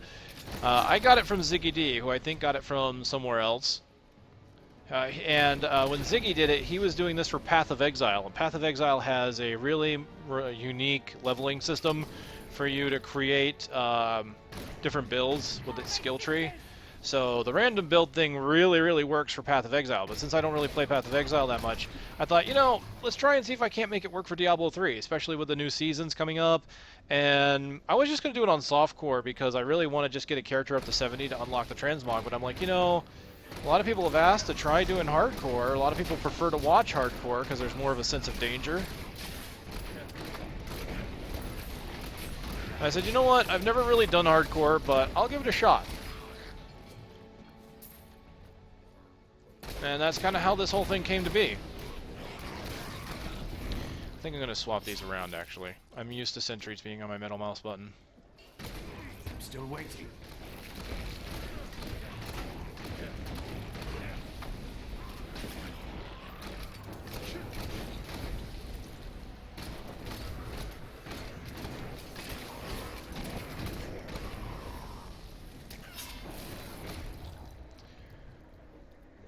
I got it from Ziggy D, who I think got it from somewhere else. And when Ziggy did it, he was doing this for Path of Exile. And Path of Exile has a really unique leveling system for you to create different builds with its skill tree. So the random build thing really, really works for Path of Exile. But since I don't really play Path of Exile that much, I thought, you know, let's try and see if I can't make it work for Diablo 3, especially with the new seasons coming up. And I was just going to do it on softcore because I really want to just get a character up to 70 to unlock the transmog. But I'm like, you know, a lot of people have asked to try doing hardcore. A lot of people prefer to watch hardcore because there's more of a sense of danger. I said, you know what, I've never really done hardcore, but I'll give it a shot. And that's kind of how this whole thing came to be. I think I'm going to swap these around, actually. I'm used to sentries being on my middle mouse button. I'm still waiting.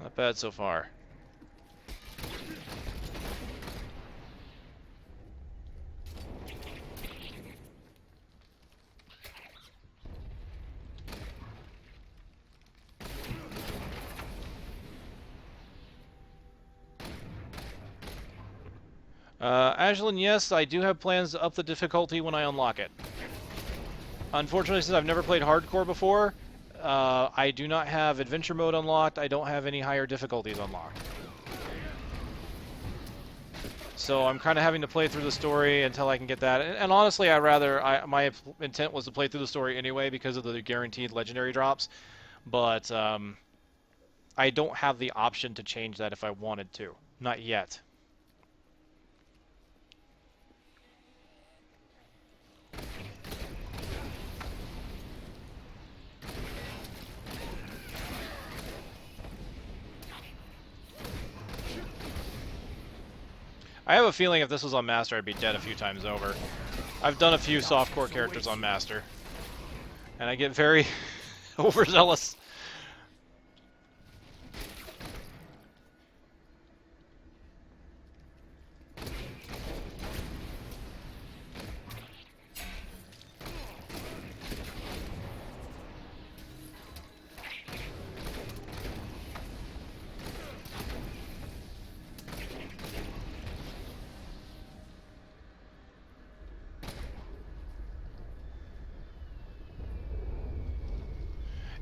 Not bad so far. Ashlyn, yes, I do have plans to up the difficulty when I unlock it. Unfortunately, since I've never played hardcore before, I do not have adventure mode unlocked. I don't have any higher difficulties unlocked. So I'm kind of having to play through the story until I can get that. And honestly, my intent was to play through the story anyway because of the guaranteed legendary drops. But I don't have the option to change that if I wanted to. Not yet. I have a feeling if this was on Master, I'd be dead a few times over. I've done a few softcore characters on Master, and I get very overzealous.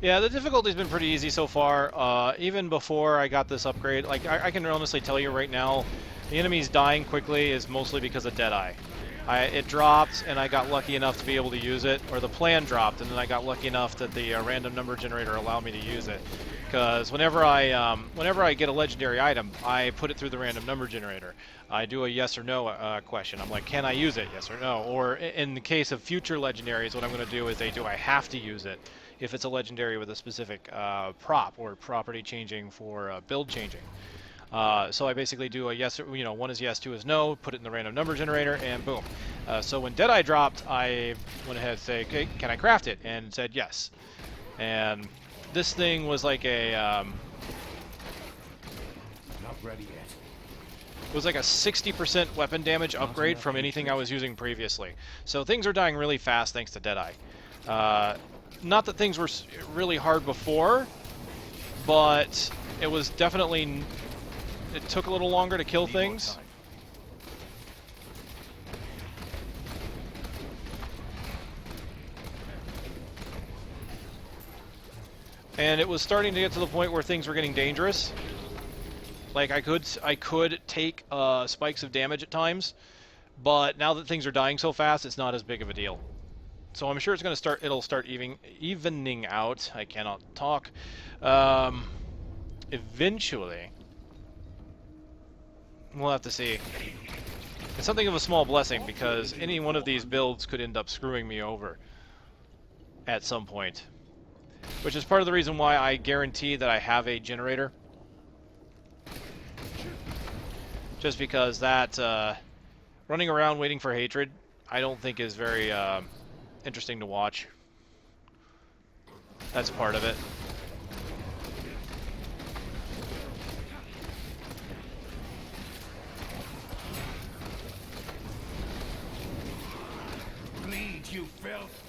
Yeah, the difficulty's been pretty easy so far. Even before I got this upgrade, like I can honestly tell you right now, the enemies dying quickly is mostly because of Deadeye. It dropped, and I got lucky enough to be able to use it, or the plan dropped, and then I got lucky enough that the random number generator allowed me to use it. Because whenever I get a legendary item, I put it through the random number generator. I do a yes or no question. I'm like, can I use it? Yes or no. Or in the case of future legendaries, what I'm going to do is do I have to use it? If it's a legendary with a specific prop or property changing for build changing. So I basically do a yes, one is yes, two is no, put it in the random number generator, and boom. So when Deadeye dropped, I went ahead and said, okay, can I craft it? And said yes. And this thing was like a... Not ready yet. It was like a 60% weapon damage upgrade from anything I was using previously. So things are dying really fast thanks to Deadeye. Not that things were really hard before, but it was definitely... It took a little longer to kill things. and it was starting to get to the point where things were getting dangerous. Like I could take spikes of damage at times, but now that things are dying so fast, it's not as big of a deal. So I'm sure it's going to start. It'll start evening out. I cannot talk. Eventually, we'll have to see. It's something of a small blessing because any one of these builds could end up screwing me over at some point, which is part of the reason why I guarantee that I have a generator. Just because that running around waiting for hatred, I don't think is very interesting to watch. That's part of it. Bleed, you filth!